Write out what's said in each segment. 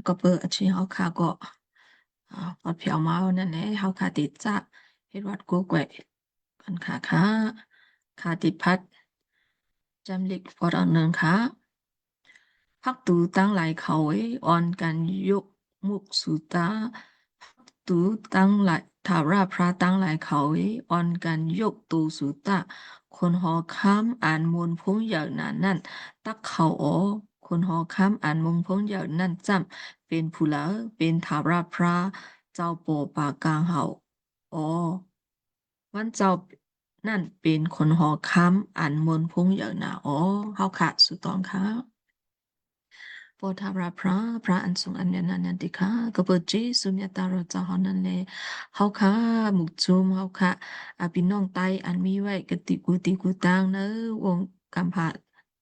ก็เปิดอาชีพเฮาค่ะก็ปลอดเพียวเมานั่นแหละเฮาค่ะติดจะเฮ็ดวัดกูแกวกันค่ะค่ะติดพัดจำลิกพอดอันหนึ่งค่ะพักตูตั้งหลายเขาไว้ออนกันยกมุกสุตาพักตูตั้งหลายถาราพระตั้งหลายเขาไว้ออนกันยกตูสุตาคนหอค้ามอ่านมนต์พงอย่างนั้นนั่นตักเขาอ๋อคนหอค้ามอ่านมงพงอย่างนั้นจำเป็นผู้ละเป็นถาราพระเจ้าโปปากกลางเฮาอ๋อวันเจ้านั่นเป็นคนหอค้ามอ่านมนต์พงอย่างน่ะอ๋อเฮาค่ะสุดต้องค่ะ โปรดทาราพระอันทรงอัญญนันยันติค่ะกบฏเจสุญญตาเราจะหอนันเลเฮาค่ะหมุกจุมเฮาค่ะพี่น้องไตอันมีไว้กติกูตังเนอวงกำผา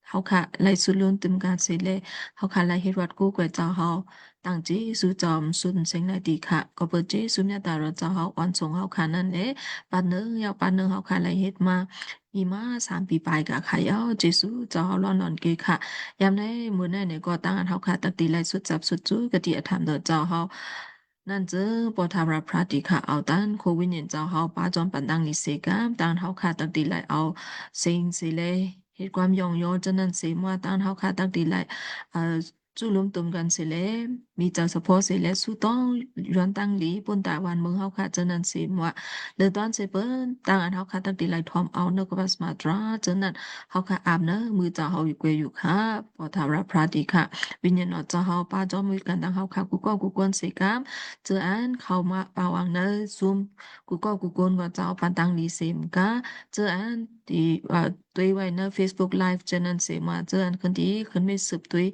เฮาค่ะไล่สุลุนตึมการเสเลเฮาค่ะไล่เฮ็ดวัดกูกวยเจ้าเฮาตั้งเจสุจอมสุนเสงในดีค่ะกบฏเจสุญญตาเราจะเฮาอ่อนทรงเฮาค่ะนั่นแหละปานเนึงยาวปานเนึงเฮาค่ะไล่เฮ็ดมามีมา3 ปีปลายกะค่ะยาวเจสุเจ้าเฮาร้อนนอนเกค่ะ ยามในมื้อนั้นเนี่ยก็ตั้งอันเฮาค่ะตักติไลสุดจับสุดจู้กะติอธรรมเด้อเจ้าเฮานั่นเจอบ่ทาราพระติค่ะเอาตันโควิดเนี่ยเจ้าเฮาป้าจอมปันตังนิเสกามตังเฮาค่ะตักติไลเอาสิงสิเลเฮ็ดความย่องยอจะนั้นสิมัวตังเฮาค่ะตักติไลเอ่อจุลุมตุมกันสิเลมีเจ้าเฉพาะสิเลสู้ต้องย้อนตั้งหลีปุ่นตาวันเมืองเฮาค่ะจะนั้นสิมัวเดือตอนสิเปิ้นตังอันเฮาค่ะตักติไลทอมเอาเนกวัสมาตราจะนั้น เฮาค่ะอาบเนอะมือเจ้าเฮาอยู่เกวยอยู่ค่ะปอทารับพระดีค่ะวิญญาณเนาะเจ้าเฮาป้าจอมมือกันตังเฮาค่ะกูก็กูกวนเสกามเจออันเข้ามาปาวังเนอะซุมกูก็กูกวนก็เจ้าปันตังดีเสมกะเจออันที่ตุยไว้เนอะ Facebook Live เจอนั้นเสมาเจออันคนดีคนไม่สืบตุย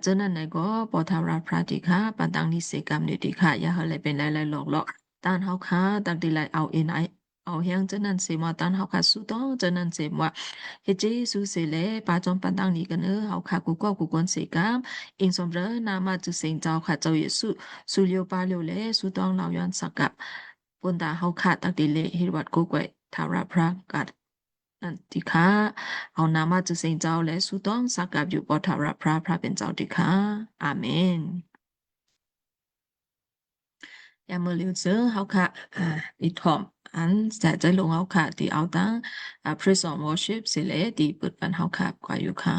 เจอนั้นไหนก็ปอทารับพระดีค่ะปันตังดีเสกามนี่ดีค่ะอย่าเฮาเลยเป็นไรหลอกตานเฮาค่ะตักดีไลเอาเอ็นไอเอาเฮียงเจานั้นเสมาตันเฮาค่ะสู้ต้องเจานั้นเสมา เฮเจสุเสเลปาจอมปันตังนี้กันเฮาค่ะกูก็กูกวนเสกามอิงสมเรนามาจุเสงเจ้าค่ะเจ้าเยซูสุเลียวปาเลียวเลสุตองเหล่ายันสักกับปนตาเฮาค่ะตักดิเลเฮดวัดกูกวยทาราพระกัดนั่นติค่ะเอานามาจุเสงเจ้าและสุตองสักกับอยู่ปอทาราพระเป็นเจ้าติค่ะอาเมนยามมื้อลิวเจอเฮาค่ะอีทอมอันแต่ใจลงเฮาค่ะที่เอาตังpraise and worship สิเลที่เปิดปันเฮาค่ะกว่าอยู่ค่ะ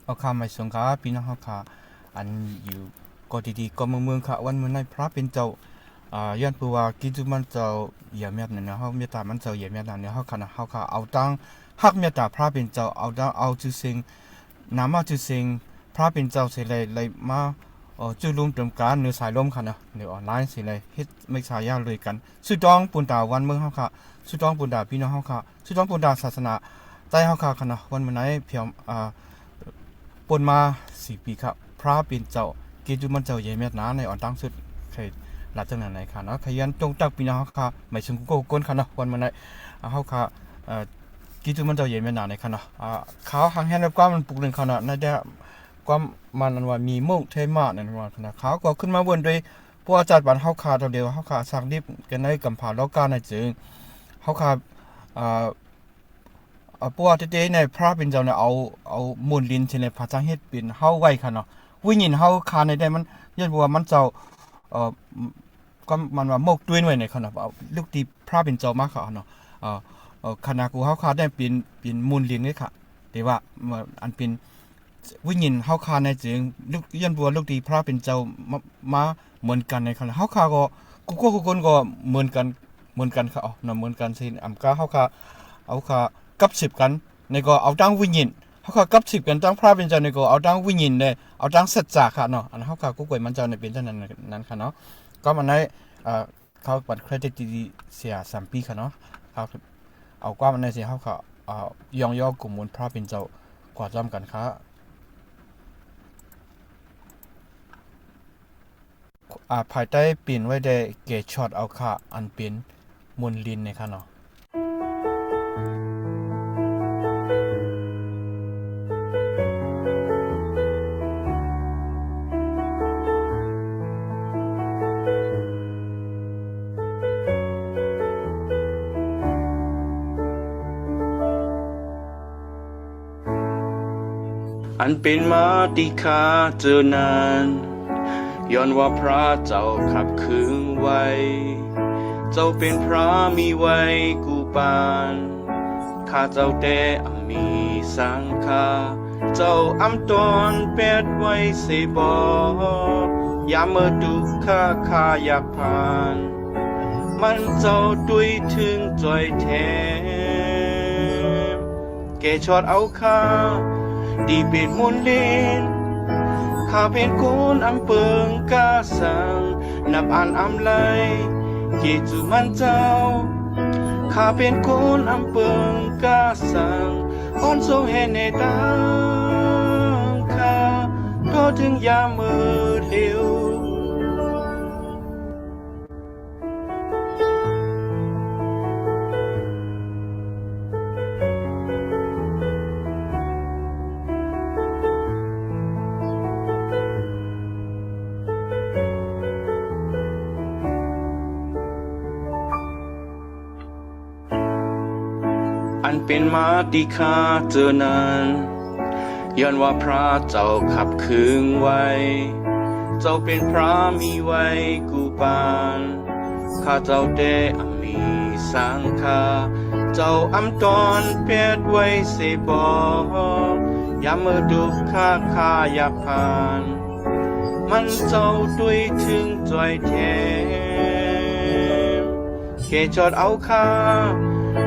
เอาคำไม่สงขาพี่น้องเขาอันอยู่ก็ดีๆก็เมืองค่ะวันเมื่อในพระเป็นเจ้าย้อนผู้ว่ากิจมันเจ้าเหยียบเมียดเนี่ยเขาเมียตามันเจ้าเหยียบเมียดเนี่ยเขาเอาตั้งฮักเมียตาพระเป็นเจ้าเอาตั้งเอาจุสิงน้ำมาจุสิงพระเป็นเจ้าเสิเลยมาจุลุมเติมการเนื้อสายลมค่ะเนาะเนื้อออนไลน์สิเลยเฮ็ดไม่สายยาวเลยกันสุดต้องปุ่นตาวันเมืองเขาสุดต้องปุ่นตาพี่น้องเขาสุดต้องปุ่นตาศาสนาใต้เขาค่ะเนาะวันเมื่อไหนเพียงปนมา4 ปีครับพระเป็นเจ้าเกจุมันเจ้าใหญ่เมียดนาในอ่อนตั้งสุดเคยหลักจังไหนค่ะเนาะขยันจงตักปีนาค่ะไม่ถึงกูก้นค่ะเนาะวันมันได้เฮาค่ะกิจุมันเจ้าใหญ่เมียดนาในค่ะเนาะเขาหางแห่งความมันปลุกหนึ่งค่ะเนาะในได้ความมันว่ามีมุกเทมานั่นว่าค่ะนะเขาก็ขึ้นมาบนด้วยพวกอาจารย์บันเฮาค่ะเดียวเฮาค่ะสร้างดิบกันในกำผาแล้วการในจึงเฮาค่ะเพราะว่าที่ในพระเป็นเจ้าเนี่ยเอามูลลินที่ในพระจังเฮ็ดเป็นเฮาไว้ค่ะเนาะวิญญาณเฮาคาในได้มันยันว่ามันเจ้าเอ่อก็มันว่ามกด้วยไว้ในค่ะเนาะลูกตีพระเป็นเจ้ามาค่ะเนาะเอ่คณะกูเฮาคาได้เป็นมูลลินนี่ค่ะแต่ว่าอันเป็นวิญญาณเฮาคาในจึงลูกยันว่าลูกตีพระเป็นเจ้ามาเหมือนกันในค่ะเฮาคาก็กูคนก็เหมือนกันค่ะเนาะเหมือนกันสิอำกาเฮาคาเอาค่ะกับสิบกันในก็เอาตั้งวิญญาณเขาก็กับสิบกันตั้งพระเป็นเจ้าในก็เอาตั้งวิญญาณเนี่ยเอาตั้งสัจจะค่ะเนาะอันเขาก็กวยมันเจ้าในเป็นเท่านั้นค่ะเนาะก็มันได้เขาปัดเครดิตดีเสีย3 ปีค่ะเนาะเขาเอากว่ามันได้เสียเขาก็ยองย่อกลุ่มมวลพระเป็นเจ้ากว่าจำกันค่ะภายใต้ปีนไว้ได้เกจช็อตเอาค่ะอันเป็นมวลลินในค่ะเนาะ อันเป็นมาติคาเจอนานย้อนว่าพระเจ้าขับคืนไว้เจ้าเป็นพระมีไว้กูปานข้าเจ้าแต่มีสังฆาเจ้าอำตอนเป็ดไว้เสบอกยามเมื่อดุข้าอยากผ่านมันเจ้าตุยถึงจอยแท้แกชอดเอาข้าดีเป็นมุนลินข้าเป็นคนอำเปิงกาสังนับอ่านอำไลเกจูมันเจ้าข้าเป็นคนอำเปิงกาสังอ่อนทรงเห็นในดังข้าก็ถึงยามมือเดียวอันเป็นมาติคาเจอนั้นย้อนว่าพระเจ้าขับคืนไว้เจ้าเป็นพระมีไว้กูปานข้าเจ้าได้มีสังฆาเจ้าอำตอนเป็ดไว้เสบอกยามเมื่อดุข้าอยากผ่านมันเจ้าด้วยถึงจอยแท้แค่จอดเอาข้า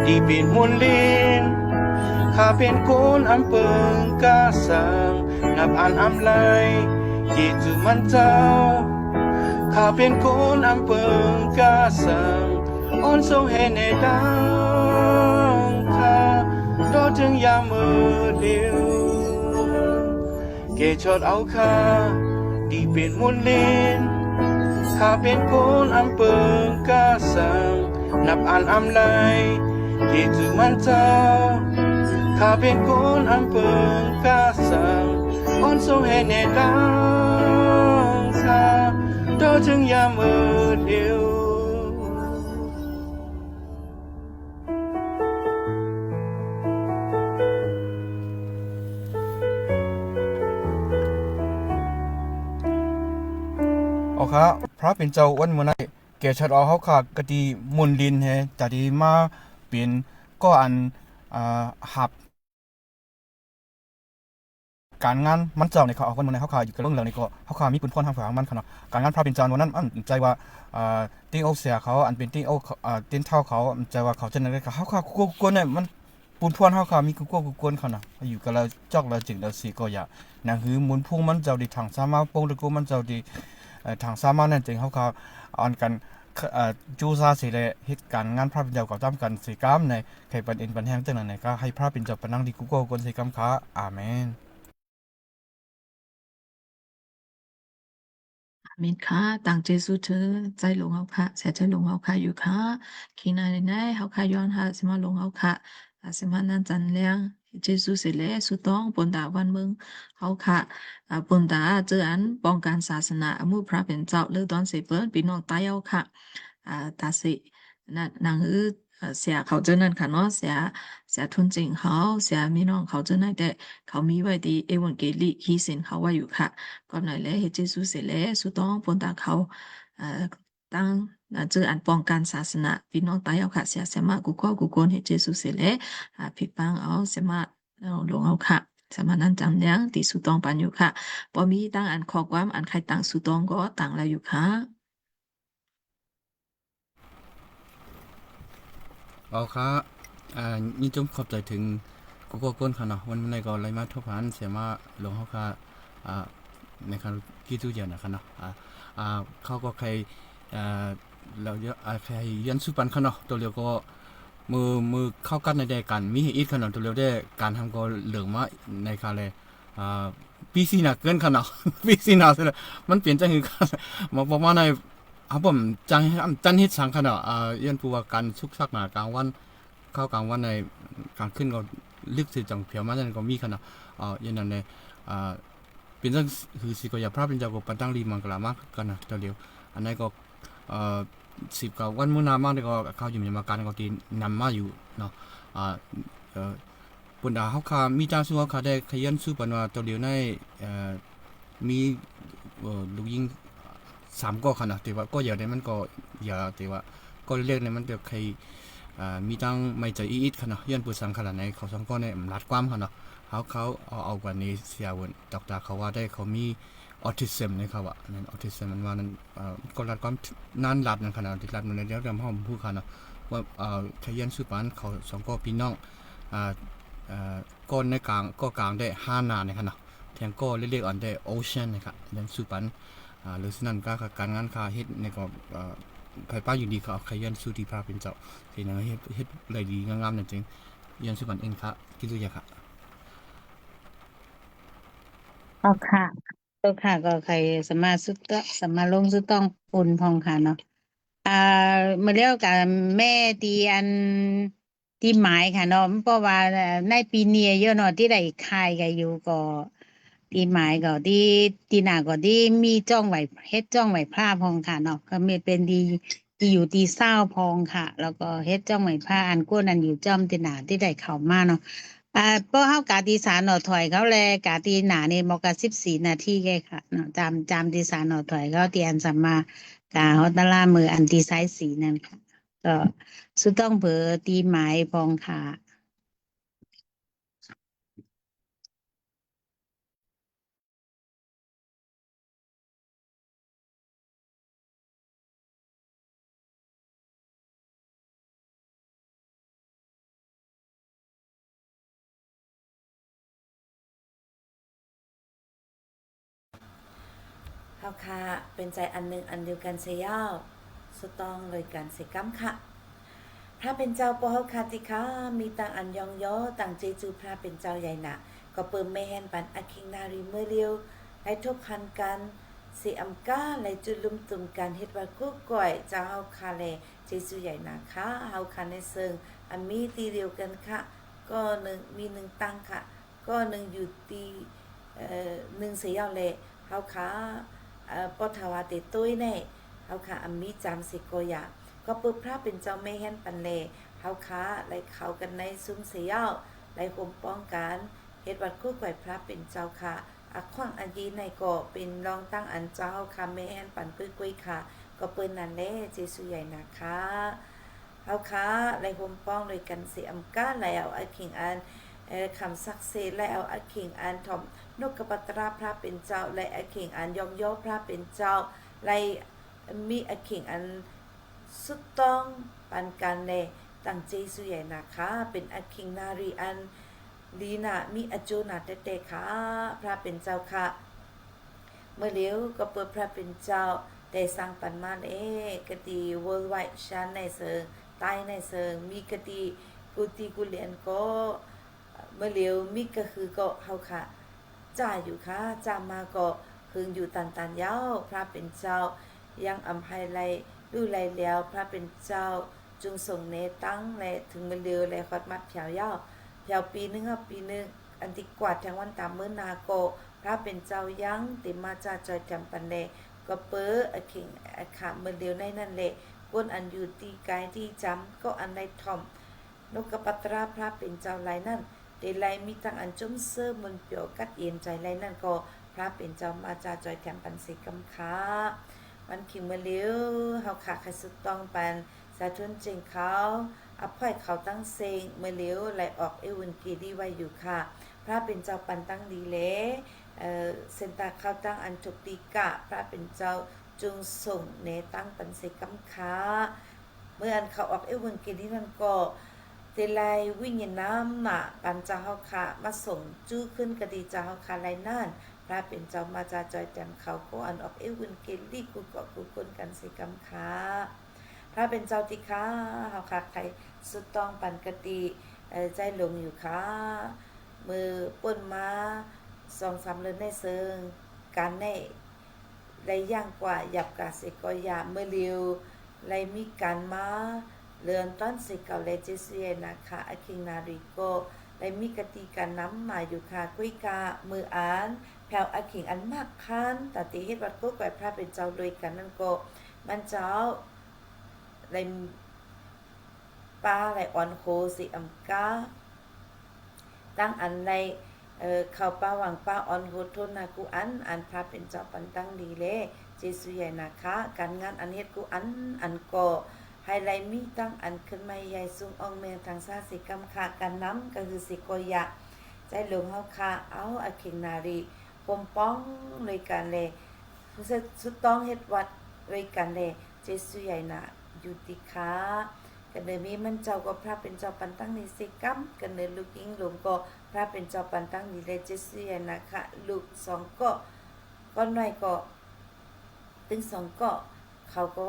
ดีเป็นมุนลินข้าเป็นคนอำเปิงกาสังนับอ่านอำไลเยจูมันเจ้าข้าเป็นคนอำเปิงกาสังอ่อนทรงเห็นในดังข้ารอถึงยามมือเดียวเกชอดเอาข้าดีเป็นมุนลินข้าเป็นคนอำเปิงกาสังนับอ่านอำไลเยจูมันเจ้าข้าเป็นคนอำเปิงกาสังอ่อนทรงเห็นในดังข้ารอถึงยามมือเดียวเอาค่ะพระเป็นเจ้าวันเมื่อไหร่แกชัดเอาเขาค่ะกะดีมุนดินเฮจะดีมาเป็นก็อันหับการงานมันเจ้าในเขาเอาคนในเขาขาอยู่กับเรื่องเหล่านี้ก็เขาขามีปืนพ่นทางฝั่งมันขนาดการงานพระเป็นเจ้าวันนั้นอันใจว่าติ้งอกเสียเขาอันเป็นติ้งอกติ้งเท่าเขาใจว่าเขาจะนั่นเลยเขาขากูกวนเนี่ยมันปืนพ่นเขาขามีกูกวนเขาน่ะอยู่กับเราจอกเราจึงเราสีก็อยากนั่นคือมุนพุ่งมันเจ้าดีทางสามารถปงตะกูมันเจ้าดีทางสามารถนั่นจึงเขาขาอ่อนกันจูซาสิเลยเหตุการณ์งานพระเป็นเจ้าก็ตามกันสีกรรมในใครปันเอ็นปันแห้งจังนั้นก็ให้พระเป็นเจ้าปนังดีกูก็กวนสีกรรมขาอาเมนอาเมนค่ะต่างเจซูเธอใจหลงเฮาค่ะเสียใจหลงเฮาค่ะอยู่ค่ะคีนาในเฮาค่ะย้อนหาสิมาหลงเฮาค่ะสิมานันจันเลียงเจซูเสเลสุต้องปนดาวันเมืองเฮาค่ะปนดาเจออันป้องกันศาสนามู่พระเป็นเจ้าเลือดตอนเสเปิ้นพี่น้องตายเอาค่ะตาสินั่นนางเสียเขาเจอนั่นค่ะเนาะเสียทุนจริงเขาเสียมีน้องเขาเจอนั่นแต่เขามีไว้ดีเอวันเกลิฮีเซนเขาไว้อยู่ค่ะก็ไหนแล้วเฮเจซูเสร็จแล้วสุต้องปนตาเขาเอ่อตั้งเจออันป้องกันศาสนาพี่น้องตายเอาค่ะเสียมากูก็กูโกนเฮเจซูเสร็จแล้วผิดปังเอาเสียมาหลวงเอาค่ะสมานั้นจำเลี้ยงตีสุตองปันอยู่ค่ะพอมีตั้งอันข้อความอันใครตั้งสุตองก็ตั้งแล้วอยู่ค่ะเอาค่ะนี่จงขอบใจถึงกูก็ก้นค่ะเนาะวันนี้ก็เลยมาทบทวนเสียมาหลวงเขาค่ะในการคิดตู้เย็นนะคะเนาะเขาก็ใครเราเยอะใครยันสุปันค่ะเนาะตัวเรียวก็มือเข้ากันในใดกันมีอีกค่ะเนาะตัวเรียวได้การทำก็เหลืองมาในคาเลยปีซีหนักเกินค่ะเนาะปีซีหนักเลยมันเปลี่ยนใจคือมาประมาณในผมจันฮิตสังค่ะเนาะยันปูว่าการชุกชักหนากลางวันเข้ากลางวันในการขึ้นก็ลึกสิจังเพียวมาจันก็มีค่ะเนาะยันนั้นในเป็นเรื่องคือสิก็อย่าพลาดเป็นเจ้าก็ปันตั้งรีมังกลามากกันนะตัวเดียวอันนั้นก็สิบกับวันมื้อนามากเลยก็เขาอยู่ในมาการก็กินนำมาอยู่เนาะ ปุ่นดาเฮาคามีจางสู้เฮาคาได้ขยันสู้ปันว่าตัวเดียวในมีลูกยิง3ก็ค่ะนะแต่ว่าก็อย่าได้มันก็อย่าแต่ว่าก็เรียกในมันแบบใครมีตั้งไม่ใจอีดค่ะเนาะย้อนผู้สังขนาดไหนเขาสังก็เนี่ยรัดความค่ะเนาะเขาเอากว่านี้เสียวนดอกตาเขาว่าได้เขามีออทิซึมนะครับว่านั่นออทิซึมมันว่านั้นก็รัดความนานรัดนั่นขนาดที่รัดมันแล้วจำห้องพูดค่ะเนาะว่าขยันสู้ปันเขาสองก็พี่น้องก้อนในกลางก็กลางได้5นานะครับเนาะแทงก็เรียกๆอ่อนได้โอเชียนนะครับยันสู้ปันหรือฉะนั้นก็การงานคาเฮ็ดในก็ภายป้าอยู่ดีเขาขยันสู้ที่พาเป็นเจ้าทีนั้นเฮ็ดอะไรดีงามๆนั่นจริงยันสู้ปันเองครับคิดดูอย่างครับค่ะตัวค่ะก็ใครสามารถสุดก็สามารถลงสุดต้องปุ่นพองค่ะเนาะมาเรียกกับแม่ตีอันที่หมายค่ะเนาะเพราะว่าในปีนี้เยอะเนาะที่ได้คายกันอยู่ก็ที่หมายก็ที่หน้าก็ที่มีจ้องไหวเฮ็ดจ้องไหวพระพองค่ะเนาะก็มีเป็นที่อยู่ที่เศร้าพองค่ะ แล้วก็เฮ็ดจ้องไหวพระอันก้นอันอยู่จ้อมที่หน้าที่ได้เข้ามาเนาะเพราะเฮากาตีสารหน่อถอยเขาแลกาตีหนานี่มอกา14 นาทีแกค่ะเนาะจามตีสารหน่อถอยเขาเตียนสัมมากาฮอตลามืออันตีไซส์สีนั่นค่ะก็สุดต้องเผอตีหมายพองค่ะเฮาค่ะเป็นใจอันหนึ่งอันเดียวกันเสียยาวสุดต้องเลยกันเสกัมค่ะพระเป็นเจ้าปเฮาคาติค่ะมีต่างอันยองย่อต่างเจจูพระเป็นเจ้าใหญ่หนะก็เปิมไม่แหนปันอคิงนารีเมื่อเรียวไล่ทบคันกันสิอัมกาไล่จุลุมตุมกันเฮ็ดว่ากู้ก่อยเจ้าเฮาคาแลเจจูใหญ่หนะค่ะเฮาคาในเซิงอันมีตีเดียวกันค่ะก็หนึ่งมีหนึ่งตั้งค่ะก็หนึ่งอยู่ตีหนึ่งเสียยาวเลยเฮาคาปทวาเตตุ้ยแน่เฮาค่ะอัมมีจำสิโกยาก็ปึบพระเป็นเจ้าไม่แห่นปันเลเฮาค้าไล่เขากันในซุ้มเสียาวไล่ข่มป้องกันเฮ็ดวัดคู่ก่อยพระเป็นเจ้าค่ะอักขวางอันยีในก็เป็นรองตั้งอันเจ้าค่ะไม่แห่นปันกุ้ยค่ะก็เปิ้นนั่นแหละเจสุใหญ่นะคะเฮาค้าไล่ข่มป้องด้วยกันสิอำกาไล่เอาไอ้ขิงอันคำศักดิ์สิทธิ์และเอาไอ้ขิงอันถมนกกปัตราพระเป็นเจ้าและไอ้ขิงอันยอมย่อพระเป็นเจ้าและมีไอ้ขิงอันสุดต้องปันกันในตั้งเจสุใหญ่นะคะเป็นไอ้ขิงนารีอันลีนามีอโจนาเตๆค่ะพระเป็นเจ้าค่ะเมื่อเลี้ยวก็เปิดพระเป็นเจ้าได้สร้างปันมากติ worldwide ชันในเซิงใต้ในเซิงมีกติกุติกุเลียนก็เมื่อเลี้ยวมีก็คือก็เฮาค่ะจ่าอยู่ค่ะจ่ามาก็พึงอยู่ตันยาวพระเป็นเจ้ายังอำไพไลดูไลแล้วพระเป็นเจ้าจุงส่งเนตั้งและถึงเมื่อเลี้ยวและคอดมัดแผวยาวแผวปีนึงปีนึงอันที่กวาดแทงวันตามมื้อนาโกพระเป็นเจ้ายังติมาจาจอยจำปันเดก็เปิ้อขิงขาเมื่อเลี้ยวในนั่นแหละก้นอันอยู่ตีกายที่จำก็อันในทอมนกกปัตราพระเป็นเจ้าไหลนั่นเดไลมีตั้งอันจุ้มเสื้อมันเปียวกัดเย็นใจไหลนั่นก็พระเป็นเจ้ามาจาจอยแถมปันสิกำค้ามันขิงเมื่อเลี้ยวเฮาขาขสุดต้องปันสาธุนเจงเขาอับค่อยเขาตั้งเซงเมื่อเลี้ยวไหลออกเอวุนกีดีไว้อยู่ค่ะพระเป็นเจ้าปันตั้งดีเลเซนตาเข้าตั้งอันจุกตีกะพระเป็นเจ้าจุงส่งเนตั้งปันสิกำค้าเมื่ออันเขาออกเอวุนกีดีนั่นก็เตไลวิญญาณน้ำหนาปันเจ้าเฮาค่ะมาส่งจู้ขึ้นกะดีเจ้าเฮาค่ะไรนั่นพระเป็นเจ้ามาจาจอยแจ่มเขาก็อันออกเอวุนเกลีกูเกาะกูคนกันสิกำค้าพระเป็นเจ้าติค้าเฮาค่ะใครสุดต้องปันกติใจหลงอยู่ค่ะมือป่นมา2-3เดือนในเซิงการในได้ย่างกว่าหยับกาสิก็ยาเมื่อเร็วไลมีการมาเรือนต้นสิเก่าเลเจเซียนะคะอคิงนาริโกไลมีกติการน้ำมาอยู่ค่ะคุยกามืออ่านแผ่วอคิงอันมากคันแต่ติเฮ็ดวัดก็ก่อยพระเป็นเจ้าโดยกันนั่นก็มันเจ้าไลปลาไลอ่อนโคสิอัมกา ตั้งอันในเขาป้าหวังป้าออนโหดโทนากูอันพระเป็นเจ้าปันตั้งดีเลยเจสุใหญ่นะคะการงานอันเฮ็ดกูอันก่อไฮไลท์มีตั้งอันขึ้นมาใหญ่สูงอองเมืองทางซาสิกรรมค่ะการน้ำก็คือสิกอยะใจหลวงเฮาค่ะเอาอเข่งนารีปมป้องเลยกันเลยสุดต้องเฮ็ดวัดเลยกันเลยเจสุใหญ่นะอยู่ติค่ะกันเลยมีมันเจ้าก็พระเป็นเจ้าปันตั้งนิสิกรรมกันเลยลูกยิงหลวงก็พระเป็นเจ้าปันตั้งนิเลยเจสุใหญ่นะคะลูกสองก็น้อยก็ถึงสองก็เขาก็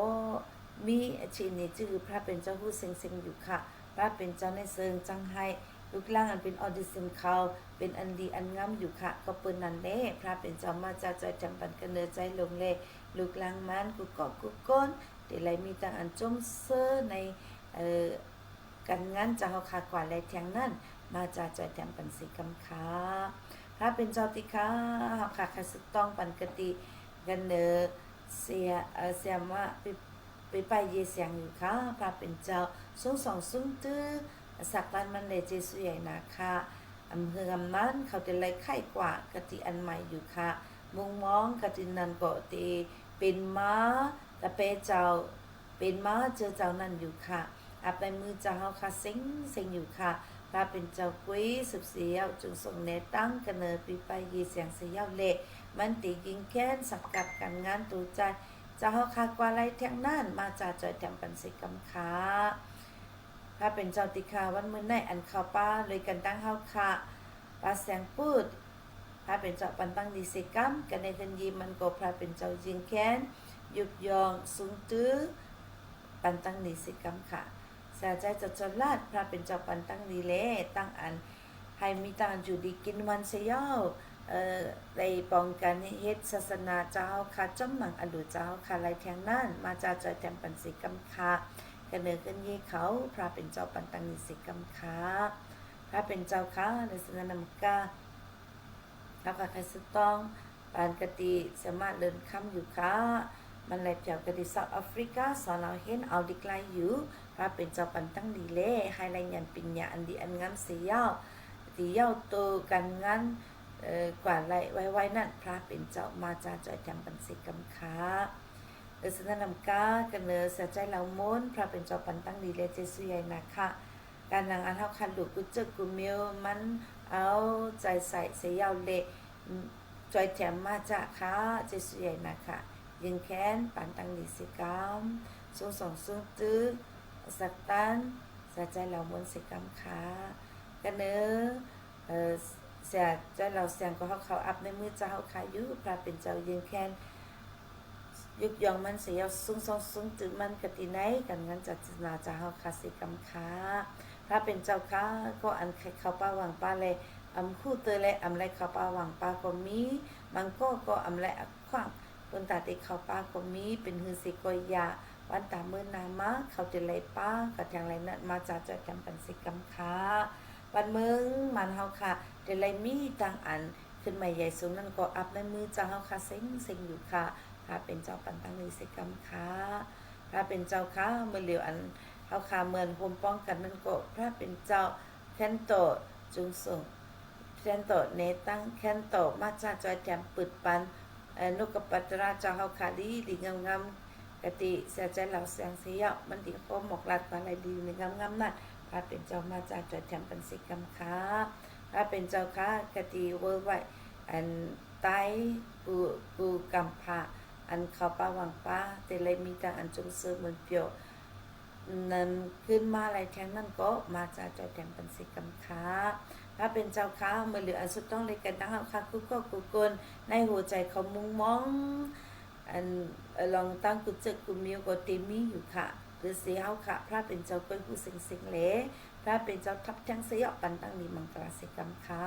มีอาชีพนี้ชื่อพระเป็นเจ้าผู้เซ็งๆอยู่ค่ะพระเป็นเจ้าในเซิงจังไห้ลูกล่างอันเป็นออดิซินเขาเป็นอันดีอันงามอยู่ค่ะก็เปิ้นนั่นแหละพระเป็นเจ้ามาจากใจจำปันกันเนอใจลงเลยลูกล่างมันกูกอบกูก้นเดี๋ยวไรมีต่างอันจมเซอร์ในการงานจะเฮาคากว่าและแทงนั้นมาจากใจแถมปันสิกรรมค่ะพระเป็นเจ้าติค่ะเฮาค่ะสุดต้องปันกติกันเนอเสียมาไปเยเสียงอยู่ค่ะพระเป็นเจ้าสูงสองสูงตื้อสักวันมันเลยเจสุใหญ่นะคะอำเภออำนั้นเขาจะไล่ไข่กว่ากติอันใหม่อยู่ค่ะมุงมองกตินันก็ตีเป็นม้าตะเปเจ้าเป็นม้าเจอเจ้านั่นอยู่ค่ะอาบในมือเจ้าเฮาค่ะเซ็งอยู่ค่ะพระเป็นเจ้ากุ้ยสุบเสียวจึงส่งเนตั้งกันเนอปีไปเยเสียงเสียวเละมันตียิงแค้นสักกับการงานตูใจจะเฮาคากว่าไรแทงนั่นมาจากจอยแถมปันสิกรรมค้าถ้าเป็นเจ้าติคาวันมื้อในอันเข้าป้าเลยกันตั้งเฮาค่ะป้าแสงพูดถ้าเป็นเจ้าปันตั้งดีสิกรรมกันในกันยีมันก็พระเป็นเจ้ายิงแค้นยุบยองสูงตื้อปันตั้งดีสิกรรมค่ะสาใจจะจลาดพระเป็นเจ้าปันตั้งดีเล่ตั้งอันให้มีตางอยู่ดีกินวันเสียในป้องกันเฮ็ดศาสนาเจ้าค่ะจำหมังอดุเจ้าค่ะไรแทงนั่นมาจากจอยแถมปันสิกรรมค่ะกันเนอกันเยเขาพระเป็นเจ้าปันตังนิสิกรรมค่ะพระเป็นเจ้าค่ะในสนามกาพระกษัตริย์ต้องปานกติสามารถเดินค้ำอยู่ค่ะมันไหลเปียวกติเซาท์แอฟริกาสอนเราเห็นเอาดิกไลอยู่พระเป็นเจ้าปันตั้งดีเล่ให้ไรยันปิญญาอันดีอันงามเสียาวตีเย้าโตกันงานกว่าไรไว้นั่นพระเป็นเจ้ามาจากจอยแถมปันสิกรรมค่ะสนานำกากันเนอเสียใจเหล่ามนพระเป็นเจ้าปันตั้งดีเลเจสุใหญ่นะคะการนางอันเฮาคันลูกกุจึกกุมิวมันเอาใจใส่เสียาวเละจอยแถมมาจากค่ะเจสุใหญ่นะคะยิงแค้นปันตั้งดีสิกรรมสูงสองสูงตื้อสักตันเสียใจเหล่ามนสิกรรมค่ะกันเนอเสียใจเหล่าเสียงก็เขาอัพในมือเจ้าค่ะอยู่พระเป็นเจ้ายิงแค้นยุกยองมันเสียสูงจืดมันกติไหนกันงั้นจัดนาจะเฮาคาสิกรรมค้าพระเป็นเจ้าค้าก็อันใครเขาป้าหวังป้าเลยคู่เตยเลยไรเขาป้าหวังป้าก็มีมันก็ไรขว้างคนตาติเขาป้าก็มีเป็นฮือสิกอยาวันตาเมื่อนามะเขาจะไรป้ากับอย่างไรนั้นมาจากจะจำปันสิกรรมค้าวันเมืองมันเฮาค่ะจะไรมีต่างอันขึ้นมาใหญ่สูงนั่นก็อัพในมือจะเฮาค่ะเซ็งอยู่ค่ะพระเป็นเจ้าปันตังนิสิกรรมค่ะพระเป็นเจ้าค่ะเมื่อเหลียวอันเฮาค่ะเมือนโฮมป้องกันนั่นก็พระเป็นเจ้าแคนโตจุงส่งแคนโตเนตั้งแคนโตมาจากจอยแถมปึดปันนกปัตราเจ้าเฮาค่ะดีงามกติเสียใจเหล่าเสียงเสียมันดีก็หมกลัดอะไรดีงามนั่นพระเป็นเจ้ามาจากจอยแถมปันสิกรรมค่ะพระเป็นเจ้าค่ะกติเวอร์ไว้อันไตกูกำพาอันเขาป้าหวังป้าแต่เลยมีทางอันจงซื้อเหมือนเปียวนั้นขึ้นมาอะไรแทงนั่นก็มาจากจอยแถมปันสิกรรมค้าถ้าเป็นเจ้าค้าเมื่อเหลืออันสุดต้องเลยกันตั้งเอาค่ะกุก็กุกลในหัวใจเขามุ่งมองอันลองตั้งกุจึกกุมิวก็เต็มีอยู่ค่ะหรือเสียเอาค่ะพระเป็นเจ้าก้อยผู้สิงเหลพระเป็นเจ้าทับทั้งเสียปันตั้งดีมังกรสิกรรมค้า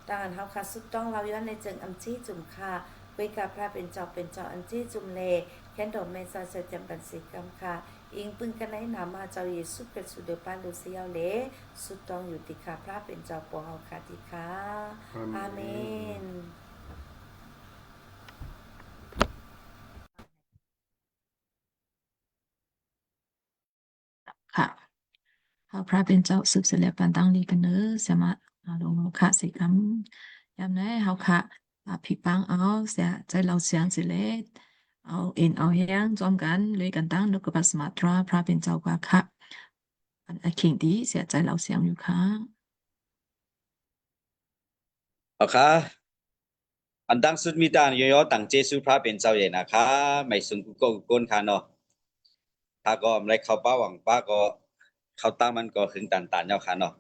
ต่างอันเฮาค่ะสุดต้องเราย้อนในเจิงอำชี้จุ่มค่ะเวกาพระเป็นเจ้าอันที่จุมเลแคนดอมเมซาเสจำปันสิกรรมค่ะอิงปึงกันในนามาเจ้าเยซูคริสต์สุดปานลูเซียวเลสุดต้องอยู่ติค่ะพระเป็นเจ้าปอเฮาค่ะติค่ะอาเมนค่ะพระเป็นเจ้าสืบเสลียปันตั้งดีกันเนอเสียมา ลงค่ะสิคำยามไหนเฮาค่ะผิดปังเอาเสียใจเราเสียงสิเลดเอาเอ็นเอาแห้งจอมกันเลยกันตั้งนกกระปัสมาตราพระเป็นเจ้ากว่าค่ะอันไอเข่งดีเสียใจเราเสียงอยู่ค่ะเอาค่ะอันดังสุดมีตานยอๆตั้งเจสุพระเป็นเจ้าใหญ่นะคะไม่สุงกุโกกุก้นค่ะเนาะถ้าก็ไม่เข้าป้าหวังป้าก็เข้าตั้งมันก็ขึงตันเนาะค่ะเนาะ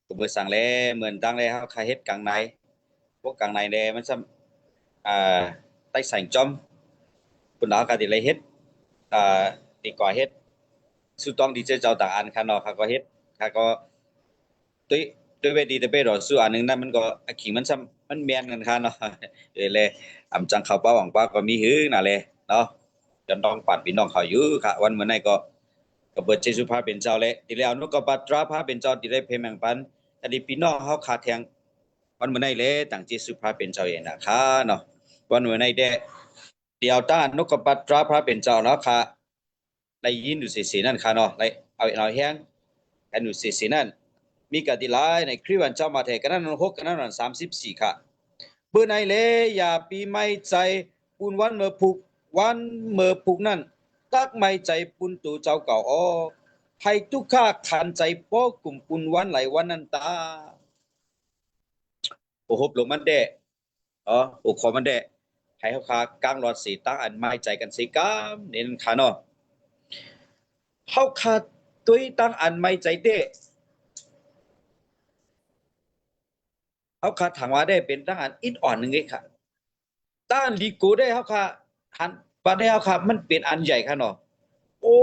ก็เบอสั่งแลเหมือนตั้งเลยครับใครเฮ็ดกลางในพวกกลางในแลมันซ้ำใต้สั่งจอมปุ่นเอาก็สิเลยเฮ็ดดีกว่าเฮ็ดสุต้องดีเจเจ้าต่างอันค่ะเนาะค่ะก็เฮ็ดค่ะก็ตุ้ยด้วยเวดีแต่ไปรอสู้อันนึงนั้นมันก็ขิงมันซ้ำมันแม่นกันค่ะเนาะเลยอำจังเข้าป้าหวังป้าก็มีหื้อน่ะเลยเนาะจนต้องปัดพี่น้องเขาอยู่ค่ะวันมื้อนี้ก็เบิดเจสุภาเป็นเจ้าและที่แล้วนกกบัตราพาเป็นเจ้าที่ได้เพแมงปันอันนี้พี่น้องเฮาขาดแทงวันมื้อนี้แลตั้งเจสุภาเป็นเจ้าเองนะคะเนาะวันมื้อนี้ได้เดียวต้านนกกบัตราพาเป็นเจ้าแล้วค่ะได้ยินอยู่สิๆนั่นค่ะเนาะได้เอาแฮงกันอยู่สิๆนั่นมีกติลายในคริวันเจ้ามาแท้กันนั้น6กันนั้น34ค่ะเบื่อในเลยอย่าปีไม่ใจปุนวันเมื่อผูกวันเมื่อผูกนั่นตักไม่ใจปุนตูเจ้าเก่าอ้อให้ทุกข้าขันใจป้อกลุ่มปุนวันไหลวันนั้นตาโอ้โหลงมันแดะโอ้ขอมันแดะให้เขาคากลางรอดสีตั้งอันไม่ใจกันสีกามเน้นขาเนาะเขาคาตุ้ยตั้งอันไม่ใจเด้เขาคาถังว่าได้เป็นตั้งอันอิดอ่อนหนึ่งไงค่ะต้านลีโก้ได้เขาคาหันปานได้เขาคามันเป็นอันใหญ่ค่ะเนาะโอ้